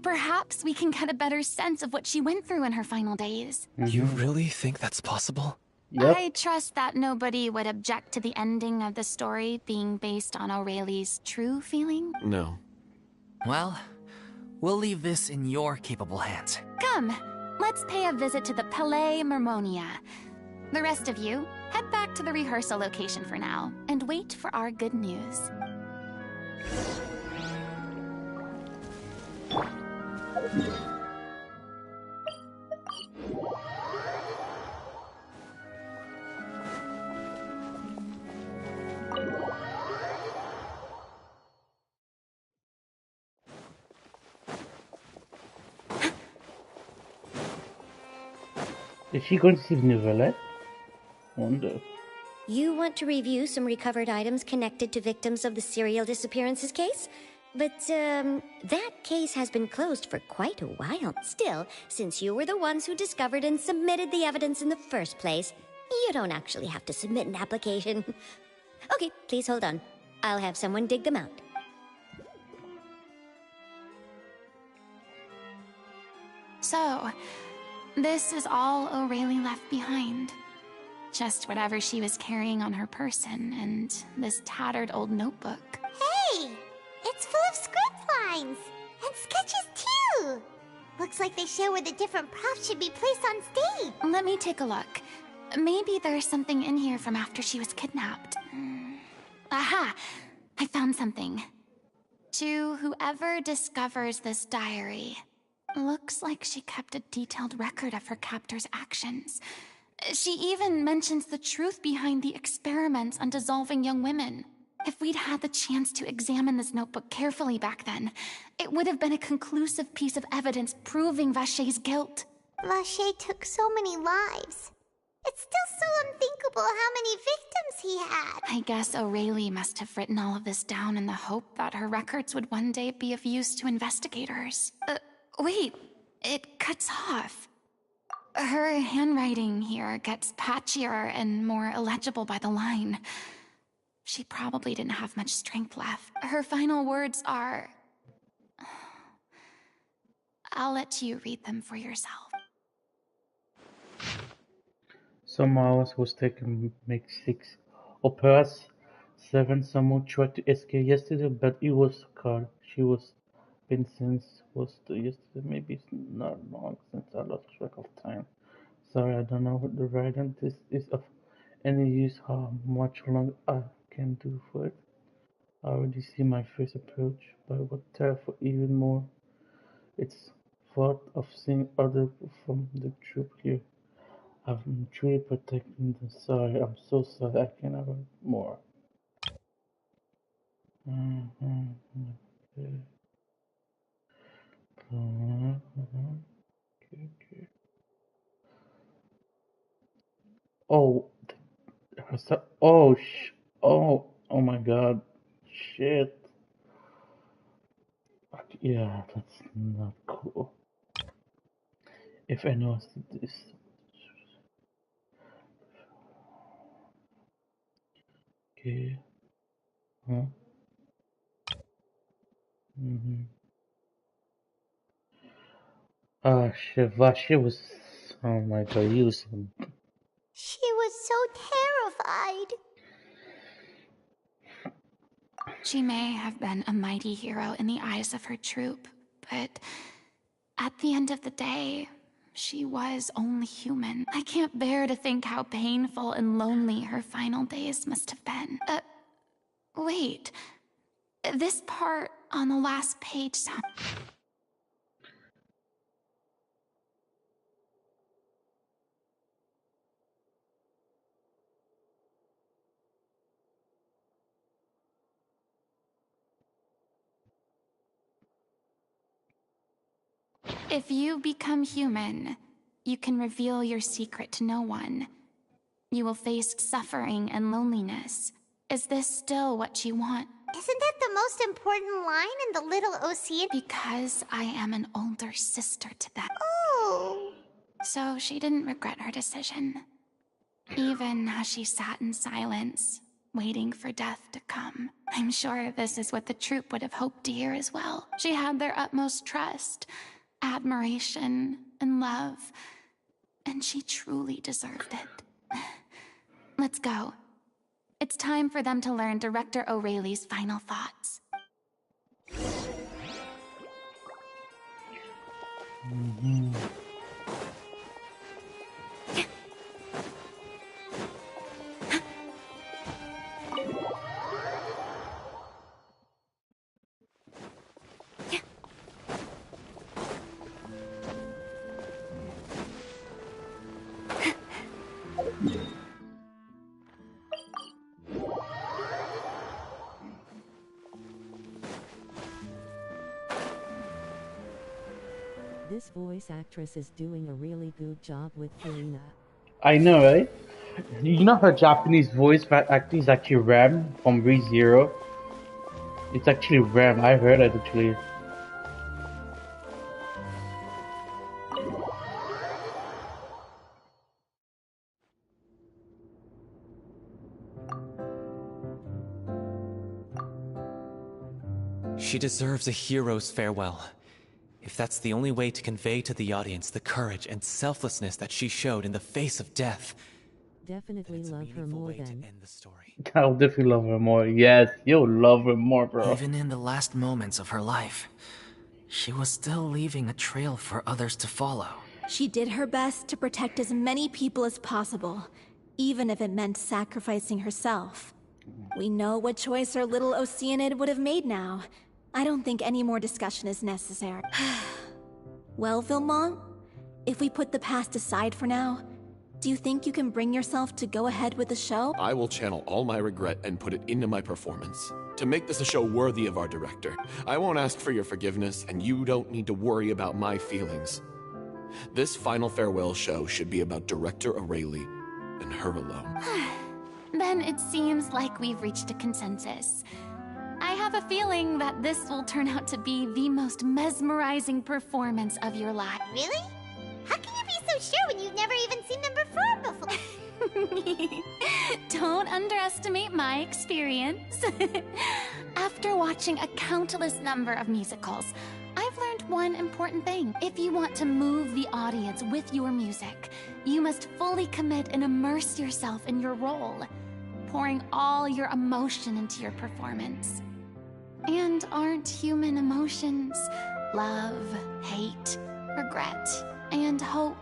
perhaps we can get a better sense of what she went through in her final days. You really think that's possible? Yep. I trust that nobody would object to the ending of the story being based on O'Reilly's true feeling? No. Well, we'll leave this in your capable hands. Come, let's pay a visit to the Palais Mermonia. The rest of you, head back to the rehearsal location for now, and wait for our good news. Is she going to see Nouvelle? Wonder. You want to review some recovered items connected to victims of the serial disappearances case? But, that case has been closed for quite a while. Still, since you were the ones who discovered and submitted the evidence in the first place, you don't actually have to submit an application. Okay, please hold on. I'll have someone dig them out. So, this is all O'Reilly left behind. Just whatever she was carrying on her person, and this tattered old notebook. Hey! It's full of script lines! And sketches too! Looks like they show where the different props should be placed on stage. Let me take a look. Maybe there's something in here from after she was kidnapped. Aha! I found something. To whoever discovers this diary, looks like she kept a detailed record of her captor's actions. She even mentions the truth behind the experiments on dissolving young women. If we'd had the chance to examine this notebook carefully back then, it would have been a conclusive piece of evidence proving Vachey's guilt. Vachey took so many lives. It's still so unthinkable how many victims he had. I guess O'Reilly must have written all of this down in the hope that her records would one day be of use to investigators. Wait, it cuts off. Her handwriting here gets patchier and more illegible by the line. She probably didn't have much strength left. Her final words are... I'll let you read them for yourself. Some hours was taken to make 6. Opera's 7. Someone tried to escape yesterday, but it was caught. She was been since was to yesterday. Maybe it's not long since I lost track of time. Sorry, I don't know what the writing this is of any use. How much longer I can do for it. I already see my first approach, but what terrible even more. It's thought of seeing other from the troop here. I'm truly protecting them. Sorry, I'm so sorry. I cannot write more. Okay. Okay. Oh, oh, oh my God, shit. Yeah, that's not cool. If anyone did this, okay, huh? Ah, shit, she was. Oh my God, you some. She was so terrified. She may have been a mighty hero in the eyes of her troop, but at the end of the day, she was only human. I can't bear to think how painful and lonely her final days must have been. Wait. This part on the last page sounds... If you become human, you can reveal your secret to no one. You will face suffering and loneliness. Is this still what you want? Isn't that the most important line in the Little Ocean? Because I am an older sister to them. Oh. So she didn't regret her decision. Even as she sat in silence, waiting for death to come. I'm sure this is what the troupe would have hoped to hear as well. She had their utmost trust, admiration, and love. And she truly deserved it. Let's go. It's time for them to learn Director O'Reilly's final thoughts. This voice actress is doing a really good job with furina. I know, right? You know her Japanese voice acting is actually Ram from ReZero? It's actually Ram, I heard it actually. She deserves a hero's farewell. If that's the only way to convey to the audience the courage and selflessness that she showed in the face of death, definitely love her more than. I'll definitely love her more. Yes, you'll love her more, bro. Even in the last moments of her life, she was still leaving a trail for others to follow. She did her best to protect as many people as possible, even if it meant sacrificing herself. We know what choice our little Oceanid would have made now. I don't think any more discussion is necessary. Well, Vilmont, if we put the past aside for now, do you think you can bring yourself to go ahead with the show? I will channel all my regret and put it into my performance. To make this a show worthy of our director. I won't ask for your forgiveness, and you don't need to worry about my feelings. This final farewell show should be about Director O'Reilly and her alone. Then it seems like we've reached a consensus. I have a feeling that this will turn out to be the most mesmerizing performance of your life. Really? How can you be so sure when you've never even seen them perform before? Don't underestimate my experience. After watching a countless number of musicals, I've learned one important thing. If you want to move the audience with your music, you must fully commit and immerse yourself in your role, pouring all your emotion into your performance. And aren't human emotions, love, hate, regret, and hope,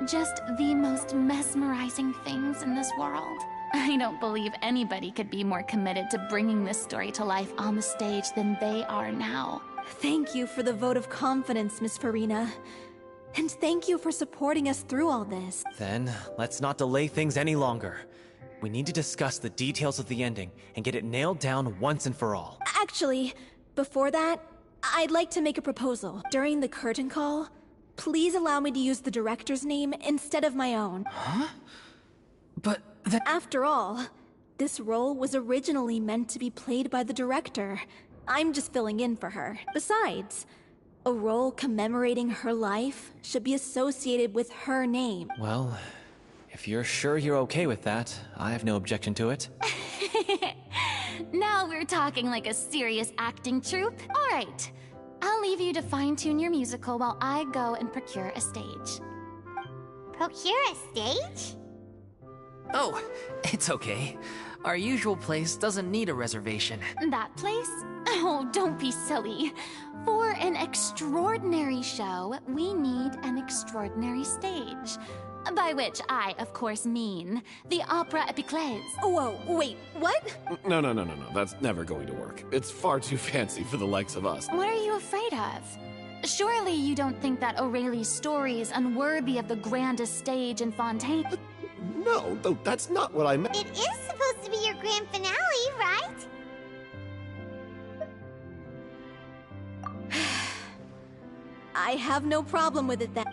just the most mesmerizing things in this world? I don't believe anybody could be more committed to bringing this story to life on the stage than they are now. Thank you for the vote of confidence, Miss Furina. And thank you for supporting us through all this. Then, let's not delay things any longer. We need to discuss the details of the ending and get it nailed down once and for all. Actually, before that, I'd like to make a proposal. During the curtain call, please allow me to use the director's name instead of my own. Huh? But After all, this role was originally meant to be played by the director. I'm just filling in for her. Besides, a role commemorating her life should be associated with her name. Well, if you're sure you're okay with that, I have no objection to it. Now we're talking like a serious acting troupe. All right, I'll leave you to fine-tune your musical while I go and procure a stage. Procure a stage? Oh, it's okay. Our usual place doesn't need a reservation. That place? Oh, don't be silly. For an extraordinary show, we need an extraordinary stage. By which I, of course, mean the Opera Epiclese. Whoa, wait, what? No. That's never going to work. It's far too fancy for the likes of us. What are you afraid of? Surely you don't think that Aurelie's story is unworthy of the grandest stage in Fontaine? No, though that's not what I meant. It is supposed to be your grand finale, right? I have no problem with it then.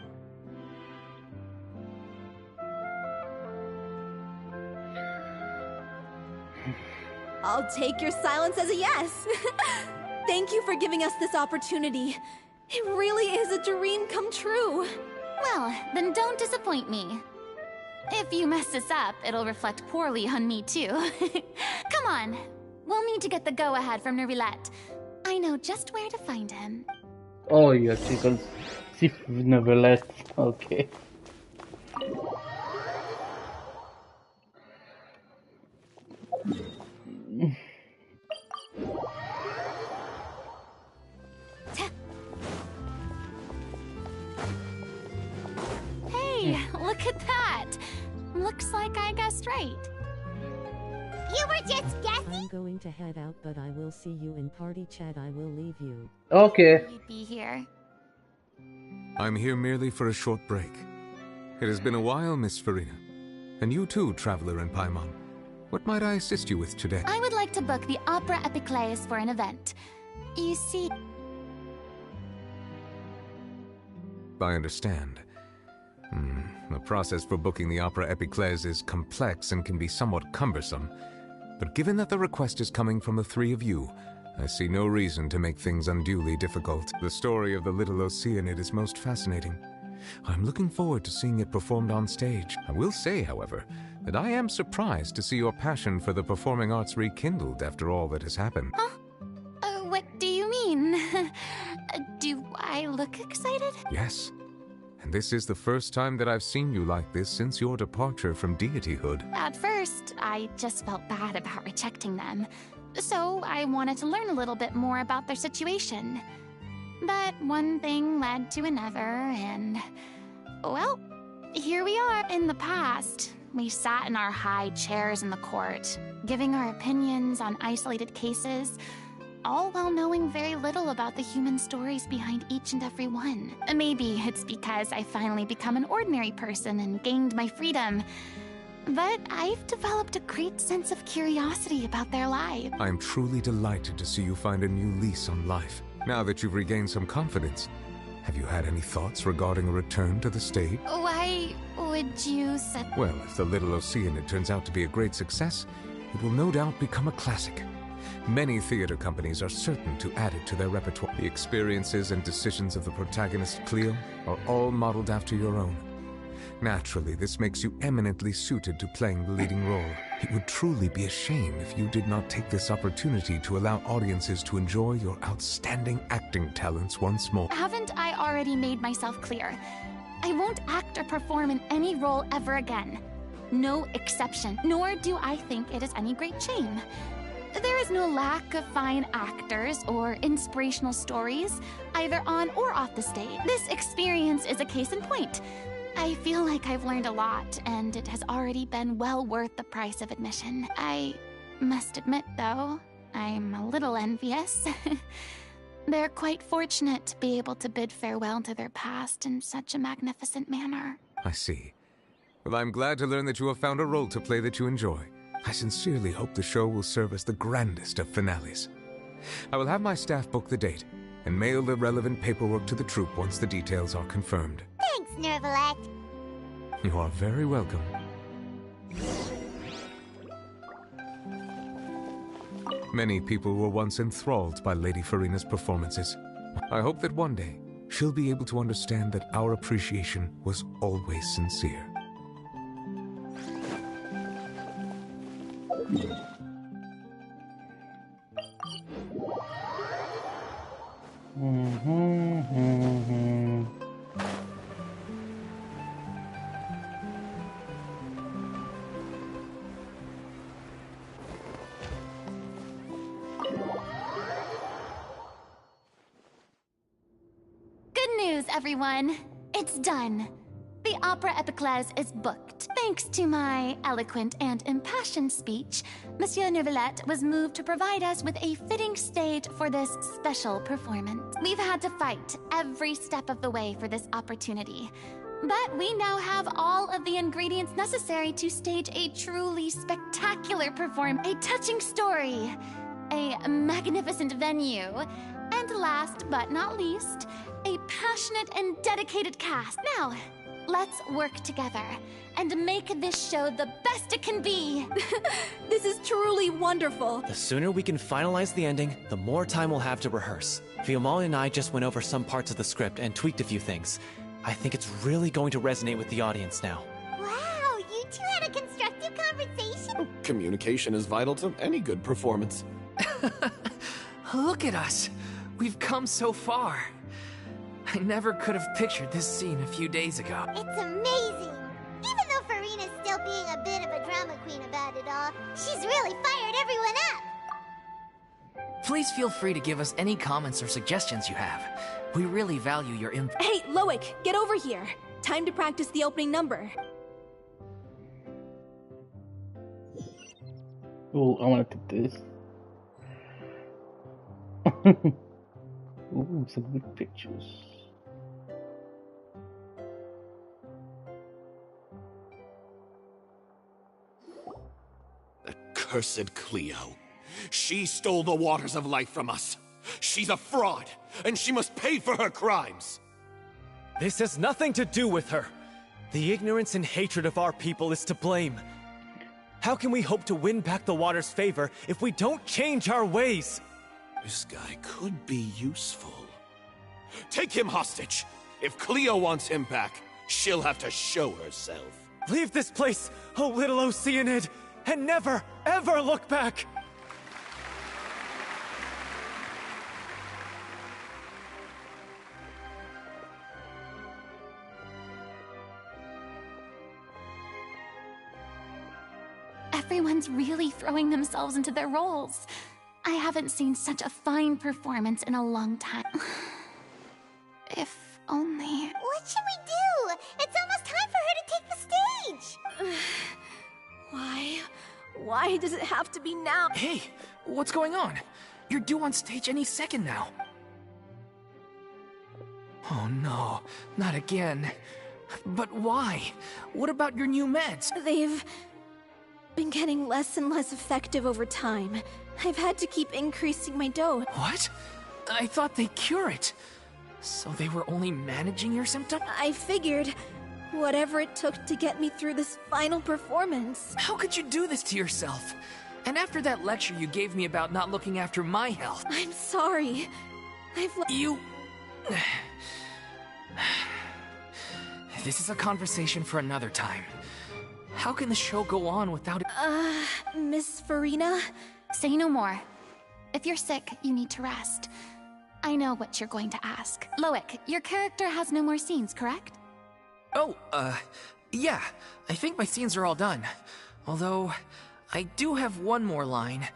I'll take your silence as a yes. Thank you for giving us this opportunity. It really is a dream come true. Well, then don't disappoint me. If you mess this up, it'll reflect poorly on me too. Come on, we'll need to get the go-ahead from Nervilette. I know just where to find him. Oh, yeah, chicos. Si never left. Okay. Hey, look at that! Looks like I guessed right. You were just guessing? I'm going to head out, but I will see you in party chat. I will leave you. Okay. You'd be here. I'm here merely for a short break. It has been a while, Miss Furina. And you too, Traveler in Paimon. What might I assist you with today? I would like to book the Opera Epiclese for an event. You see... I understand. The process for booking the Opera Epiclese is complex and can be somewhat cumbersome. But given that the request is coming from the three of you, I see no reason to make things unduly difficult. The story of the little Oceanid is most fascinating. I'm looking forward to seeing it performed on stage. I will say, however, that I am surprised to see your passion for the performing arts rekindled after all that has happened. Huh? What do you mean? Do I look excited? Yes. And this is the first time that I've seen you like this since your departure from deityhood. At first, I just felt bad about rejecting them. So I wanted to learn a little bit more about their situation. But one thing led to another, and... well, here we are. In the past, we sat in our high chairs in the court, giving our opinions on isolated cases, all while knowing very little about the human stories behind each and every one. Maybe it's because I finally become an ordinary person and gained my freedom, but I've developed a great sense of curiosity about their lives. I am truly delighted to see you find a new lease on life. Now that you've regained some confidence, have you had any thoughts regarding a return to the stage? Why would you say... Well, if the Little Oceanid turns out to be a great success, it will no doubt become a classic. Many theater companies are certain to add it to their repertoire. The experiences and decisions of the protagonist, Cleo, are all modeled after your own. Naturally, this makes you eminently suited to playing the leading role. It would truly be a shame if you did not take this opportunity to allow audiences to enjoy your outstanding acting talents once more. Haven't I already made myself clear? I won't act or perform in any role ever again. No exception, nor do I think it is any great shame. There is no lack of fine actors or inspirational stories, either on or off the stage. This experience is a case in point. I feel like I've learned a lot, and it has already been well worth the price of admission. I must admit, though, I'm a little envious. They're quite fortunate to be able to bid farewell to their past in such a magnificent manner. I see. Well, I'm glad to learn that you have found a role to play that you enjoy. I sincerely hope the show will serve as the grandest of finales. I will have my staff book the date and mail the relevant paperwork to the troupe once the details are confirmed. Thanks, Nervilette. You are very welcome. Many people were once enthralled by Lady Furina's performances. I hope that one day she'll be able to understand that our appreciation was always sincere. Good news, everyone. It's done. The Opera Epiclese is booked. Thanks to my eloquent and impassioned speech, Monsieur Neuvillette was moved to provide us with a fitting stage for this special performance. We've had to fight every step of the way for this opportunity, but we now have all of the ingredients necessary to stage a truly spectacular performance, a touching story, a magnificent venue, and last but not least, a passionate and dedicated cast. Now, let's work together and make this show the best it can be. This is truly wonderful. The sooner we can finalize the ending, the more time we'll have to rehearse. Fiamal and I just went over some parts of the script and tweaked a few things. I think it's really going to resonate with the audience now. Wow, you two had a constructive conversation? Communication is vital to any good performance. Look at us. We've come so far. I never could have pictured this scene a few days ago. It's amazing. Even though Furina's still being a bit of a drama queen about it all, she's really fired everyone up. Please feel free to give us any comments or suggestions you have. We really value your input. Hey, Loic, get over here. Time to practice the opening number. Oh, I want to pick this. Ooh, some good pictures. Cursed Cleo. She stole the waters of life from us. She's a fraud, and she must pay for her crimes. This has nothing to do with her. The ignorance and hatred of our people is to blame. How can we hope to win back the water's favor if we don't change our ways? This guy could be useful. Take him hostage. If Cleo wants him back, she'll have to show herself. Leave this place, O little Oceanid, and never, ever look back! Everyone's really throwing themselves into their roles. I haven't seen such a fine performance in a long time. If only... What should we do? It's almost time for her to take the stage. Why? Why does it have to be now? Hey, what's going on? You're due on stage any second now. Oh no, not again. But why? What about your new meds? They've been getting less and less effective over time. I've had to keep increasing my dose. What? I thought they cure it. So they were only managing your symptom? I figured whatever it took to get me through this final performance. How could you do this to yourself? And after that lecture you gave me about not looking after my health. I'm sorry. You... This is a conversation for another time. How can the show go on without it? Miss Furina? Say no more. If you're sick, you need to rest. I know what you're going to ask. Loic, your character has no more scenes, correct? Oh, yeah. I think my scenes are all done. Although, I do have one more line.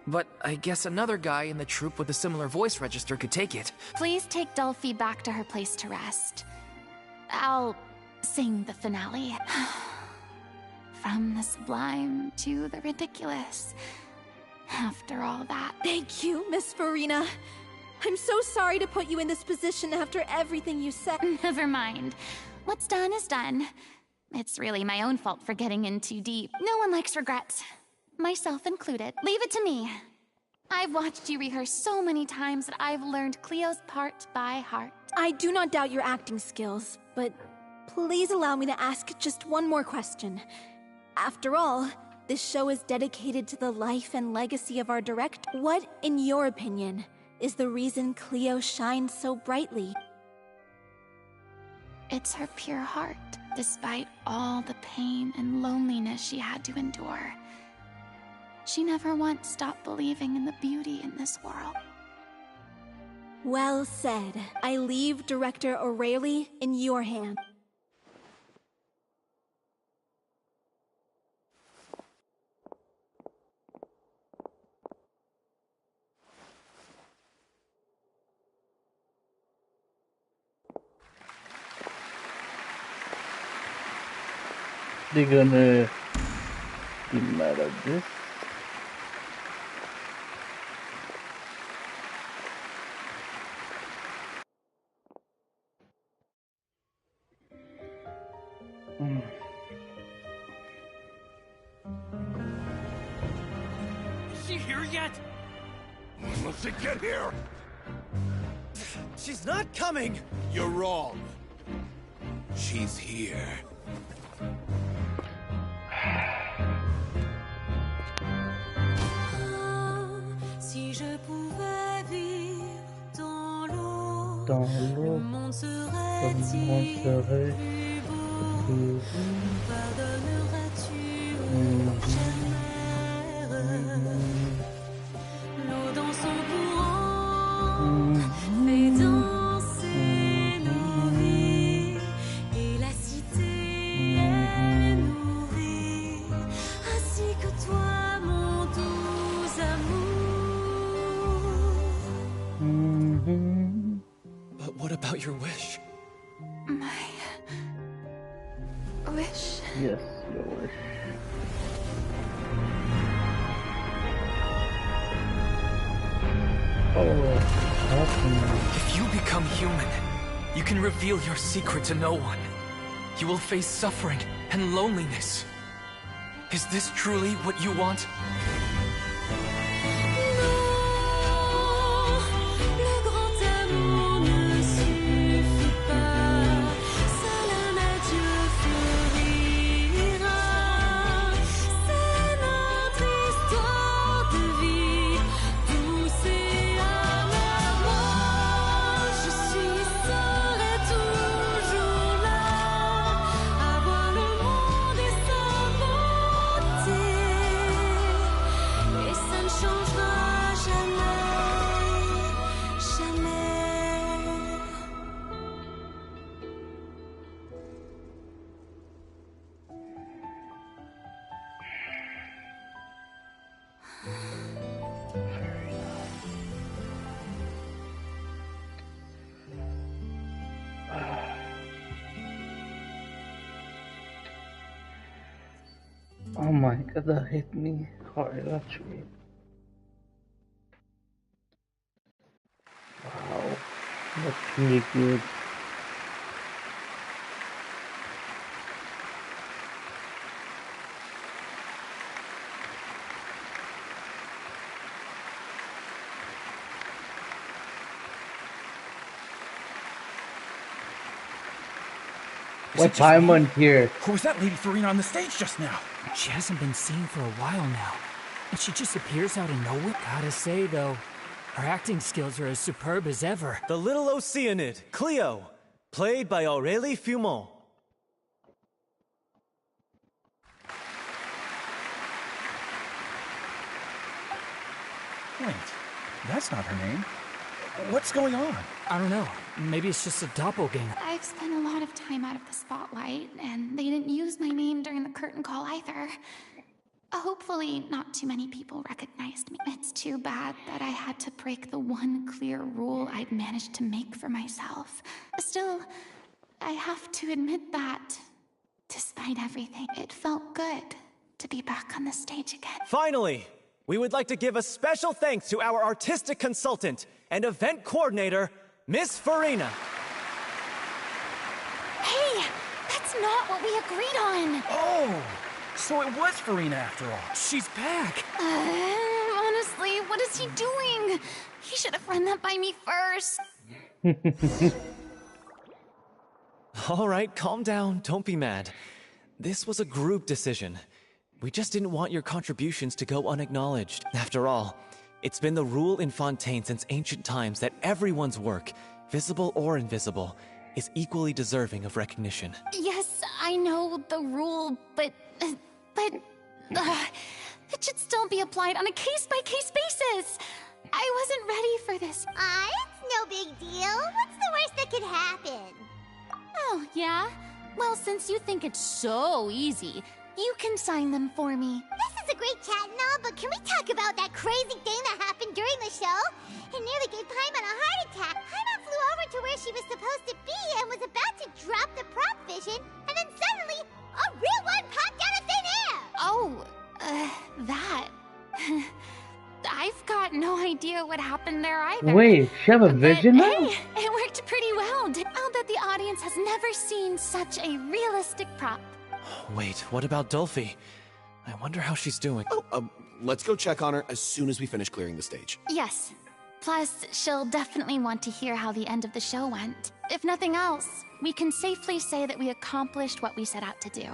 But I guess another guy in the troupe with a similar voice register could take it. Please take Delphi back to her place to rest. I'll sing the finale. From the sublime to the ridiculous. After all that. Thank you, Miss Furina. I'm so sorry to put you in this position after everything you said. Never mind. What's done is done. It's really my own fault for getting in too deep. No one likes regrets. Myself included. Leave it to me. I've watched you rehearse so many times that I've learned Cleo's part by heart. I do not doubt your acting skills, but please allow me to ask just one more question. After all, This show is dedicated to the life and legacy of our director. What, in your opinion, is the reason Cleo shines so brightly? It's her pure heart, despite all the pain and loneliness she had to endure. She never once stopped believing in the beauty in this world. Well said. I leave Director O'Reilly in your hands. They're gonna get mad at this. Is she here yet? Must it get here? She's not coming! You're wrong. She's here. Si je pouvais vivre dans l'eau, Dans l'eau, le monde le monde serait-il serait plus beau? plus Pardonneras-tu aux chères mères? L'eau dans son courant fait danser nos vies, et la cité est nourrie, ainsi que toi, mon doux amour. But what about your wish? My wish? Yes, your wish. If you become human, you can reveal your secret to no one. You will face suffering and loneliness. Is this truly what you want? Le grand amour ne suffit pas, seul un adieu fleurira. C'est notre histoire de vie, douce et amère. Moi, je suis, serai toujours là, à voir le monde et sa beauté, et ça ne changera jamais, jamais. Oh my god, that hit me hard actually. Wow, that's really good. What time on here? Who was that lady Furina on the stage just now? She hasn't been seen for a while now. And she just appears out of nowhere. Gotta say, though, her acting skills are as superb as ever. The little Oceanid, Cleo, played by Aurélie Fumont. Wait, that's not her name. What's going on? I don't know. Maybe it's just a doppelganger. I've spent a lot of time out of the spotlight, and they didn't use my name during the curtain call either. Hopefully, not too many people recognized me. It's too bad that I had to break the one clear rule I'd managed to make for myself. Still, I have to admit that, despite everything, it felt good to be back on the stage again. Finally, we would like to give a special thanks to our artistic consultant and event coordinator, Miss Furina. Hey, that's not what we agreed on! Oh, so it was Furina after all. She's back! Honestly, what is he doing? He should have run that by me first. All right, calm down, don't be mad. This was a group decision. We just didn't want your contributions to go unacknowledged. After all, it's been the rule in Fontaine since ancient times that everyone's work, visible or invisible, is equally deserving of recognition. Yes, I know the rule, but it should still be applied on a case-by-case basis. I wasn't ready for this. It's no big deal. What's the worst that could happen? Oh, yeah? Well, since you think it's so easy, you can sign them for me. This is a great chat and all, but can we talk about that crazy thing that happened during the show? It nearly gave Paimon a heart attack. Paimon flew over to where she was supposed to be and was about to drop the prop vision, and then suddenly, a real one popped out of thin air! Oh, that... I've got no idea what happened there either. Wait, she have a vision now? Hey, it worked pretty well. I'll bet the audience has never seen such a realistic prop. Wait, what about Dolphy? I wonder how she's doing. Oh, let's go check on her as soon as we finish clearing the stage. Yes. Plus, she'll definitely want to hear how the end of the show went. If nothing else, we can safely say that we accomplished what we set out to do.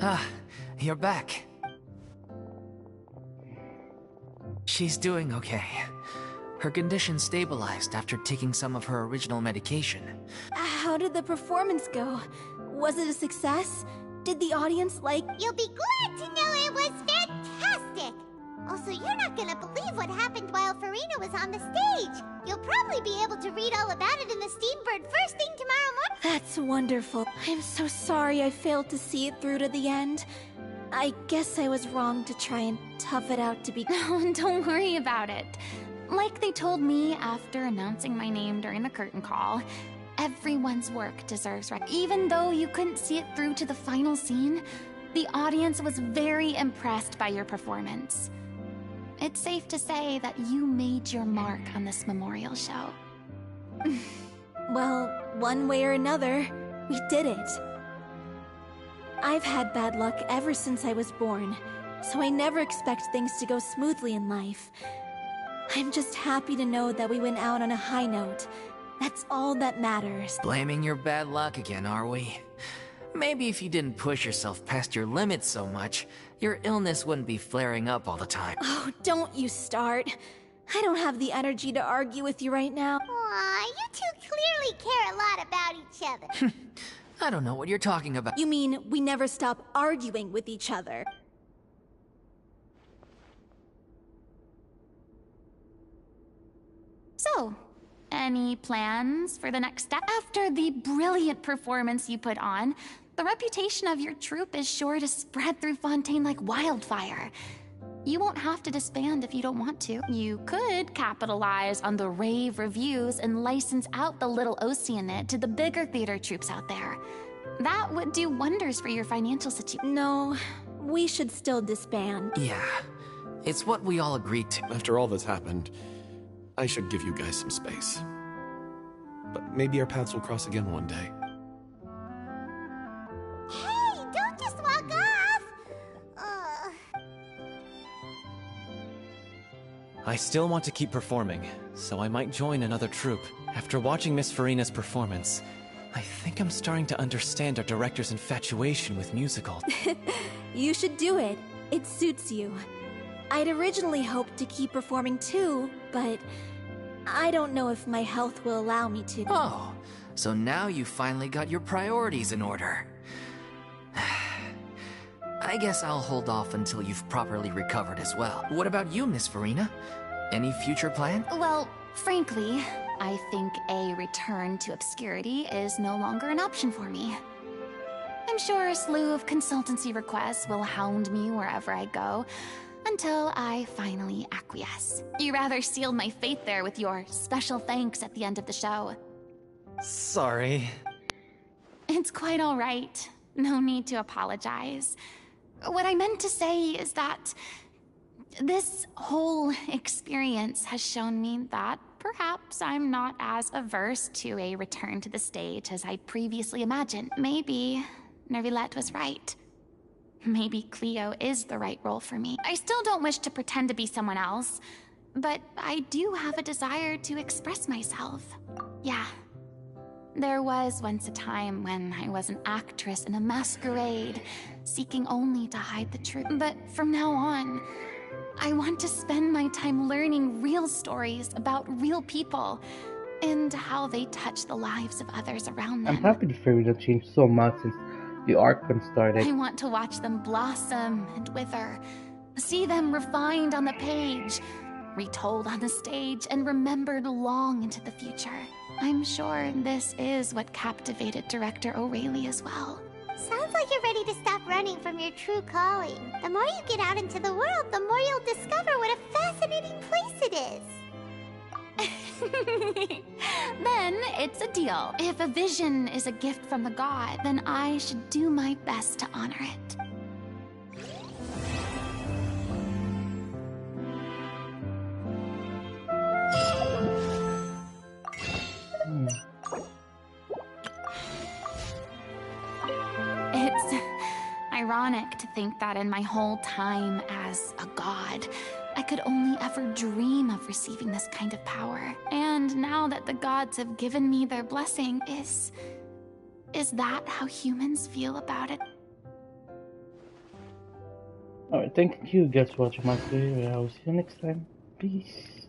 Ah, you're back. She's doing okay. Her condition stabilized after taking some of her original medication. How did the performance go? Was it a success? Did the audience like... You'll be glad to know it was fantastic! Also, you're not gonna believe what happened while Furina was on the stage. You'll probably be able to read all about it in the Steambird first thing tomorrow morning. That's wonderful. I'm so sorry I failed to see it through to the end. I guess I was wrong to try and tough it out to be... No, don't worry about it. Like they told me after announcing my name during the curtain call, everyone's work deserves right. Even though you couldn't see it through to the final scene, the audience was very impressed by your performance. It's safe to say that you made your mark on this memorial show. Well, one way or another, we did it. I've had bad luck ever since I was born, so I never expect things to go smoothly in life. I'm just happy to know that we went out on a high note. That's all that matters. Blaming your bad luck again, are we? Maybe if you didn't push yourself past your limits so much, your illness wouldn't be flaring up all the time. Oh, don't you start. I don't have the energy to argue with you right now. Aw, you two clearly care a lot about each other. I don't know what you're talking about. You mean we never stop arguing with each other? So, any plans for the next step? After the brilliant performance you put on, the reputation of your troupe is sure to spread through Fontaine like wildfire. You won't have to disband if you don't want to. You could capitalize on the rave reviews and license out the little Oceanid to the bigger theater troupes out there. That would do wonders for your financial situation. No, we should still disband. Yeah, it's what we all agreed to. After all that's happened, I should give you guys some space. But maybe our paths will cross again one day. Hey, don't just walk off! I still want to keep performing, so I might join another troupe. After watching Miss Furina's performance, I think I'm starting to understand our director's infatuation with musicals. You should do it. It suits you. I'd originally hoped to keep performing too, but I don't know if my health will allow me to. Oh, so now you finally got your priorities in order. I guess I'll hold off until you've properly recovered as well. What about you, Miss Furina? Any future plan? Well, frankly, I think a return to obscurity is no longer an option for me. I'm sure a slew of consultancy requests will hound me wherever I go, until I finally acquiesce. You rather sealed my fate there with your special thanks at the end of the show. Sorry. It's quite all right. No need to apologize. What I meant to say is that this whole experience has shown me that perhaps I'm not as averse to a return to the stage as I previously imagined. Maybe Nervilette was right. Maybe Cleo is the right role for me. I still don't wish to pretend to be someone else, but I do have a desire to express myself. Yeah. There was once a time when I was an actress in a masquerade, seeking only to hide the truth. But from now on, I want to spend my time learning real stories about real people and how they touch the lives of others around them. I'm happy the Furina changed so much since the arc started. I want to watch them blossom and wither, see them refined on the page, retold on the stage, and remembered long into the future. I'm sure this is what captivated director O'Reilly as well. Sounds like you're ready to stop running from your true calling. The more you get out into the world, the more you'll discover what a fascinating place it is. Then it's a deal. If a vision is a gift from the god, then I should do my best to honor it. It's ironic to think that in my whole time as a god, I could only ever dream of receiving this kind of power. And now that the gods have given me their blessing, is that how humans feel about it? Alright, thank you guys for watching my video. I will see you next time. Peace.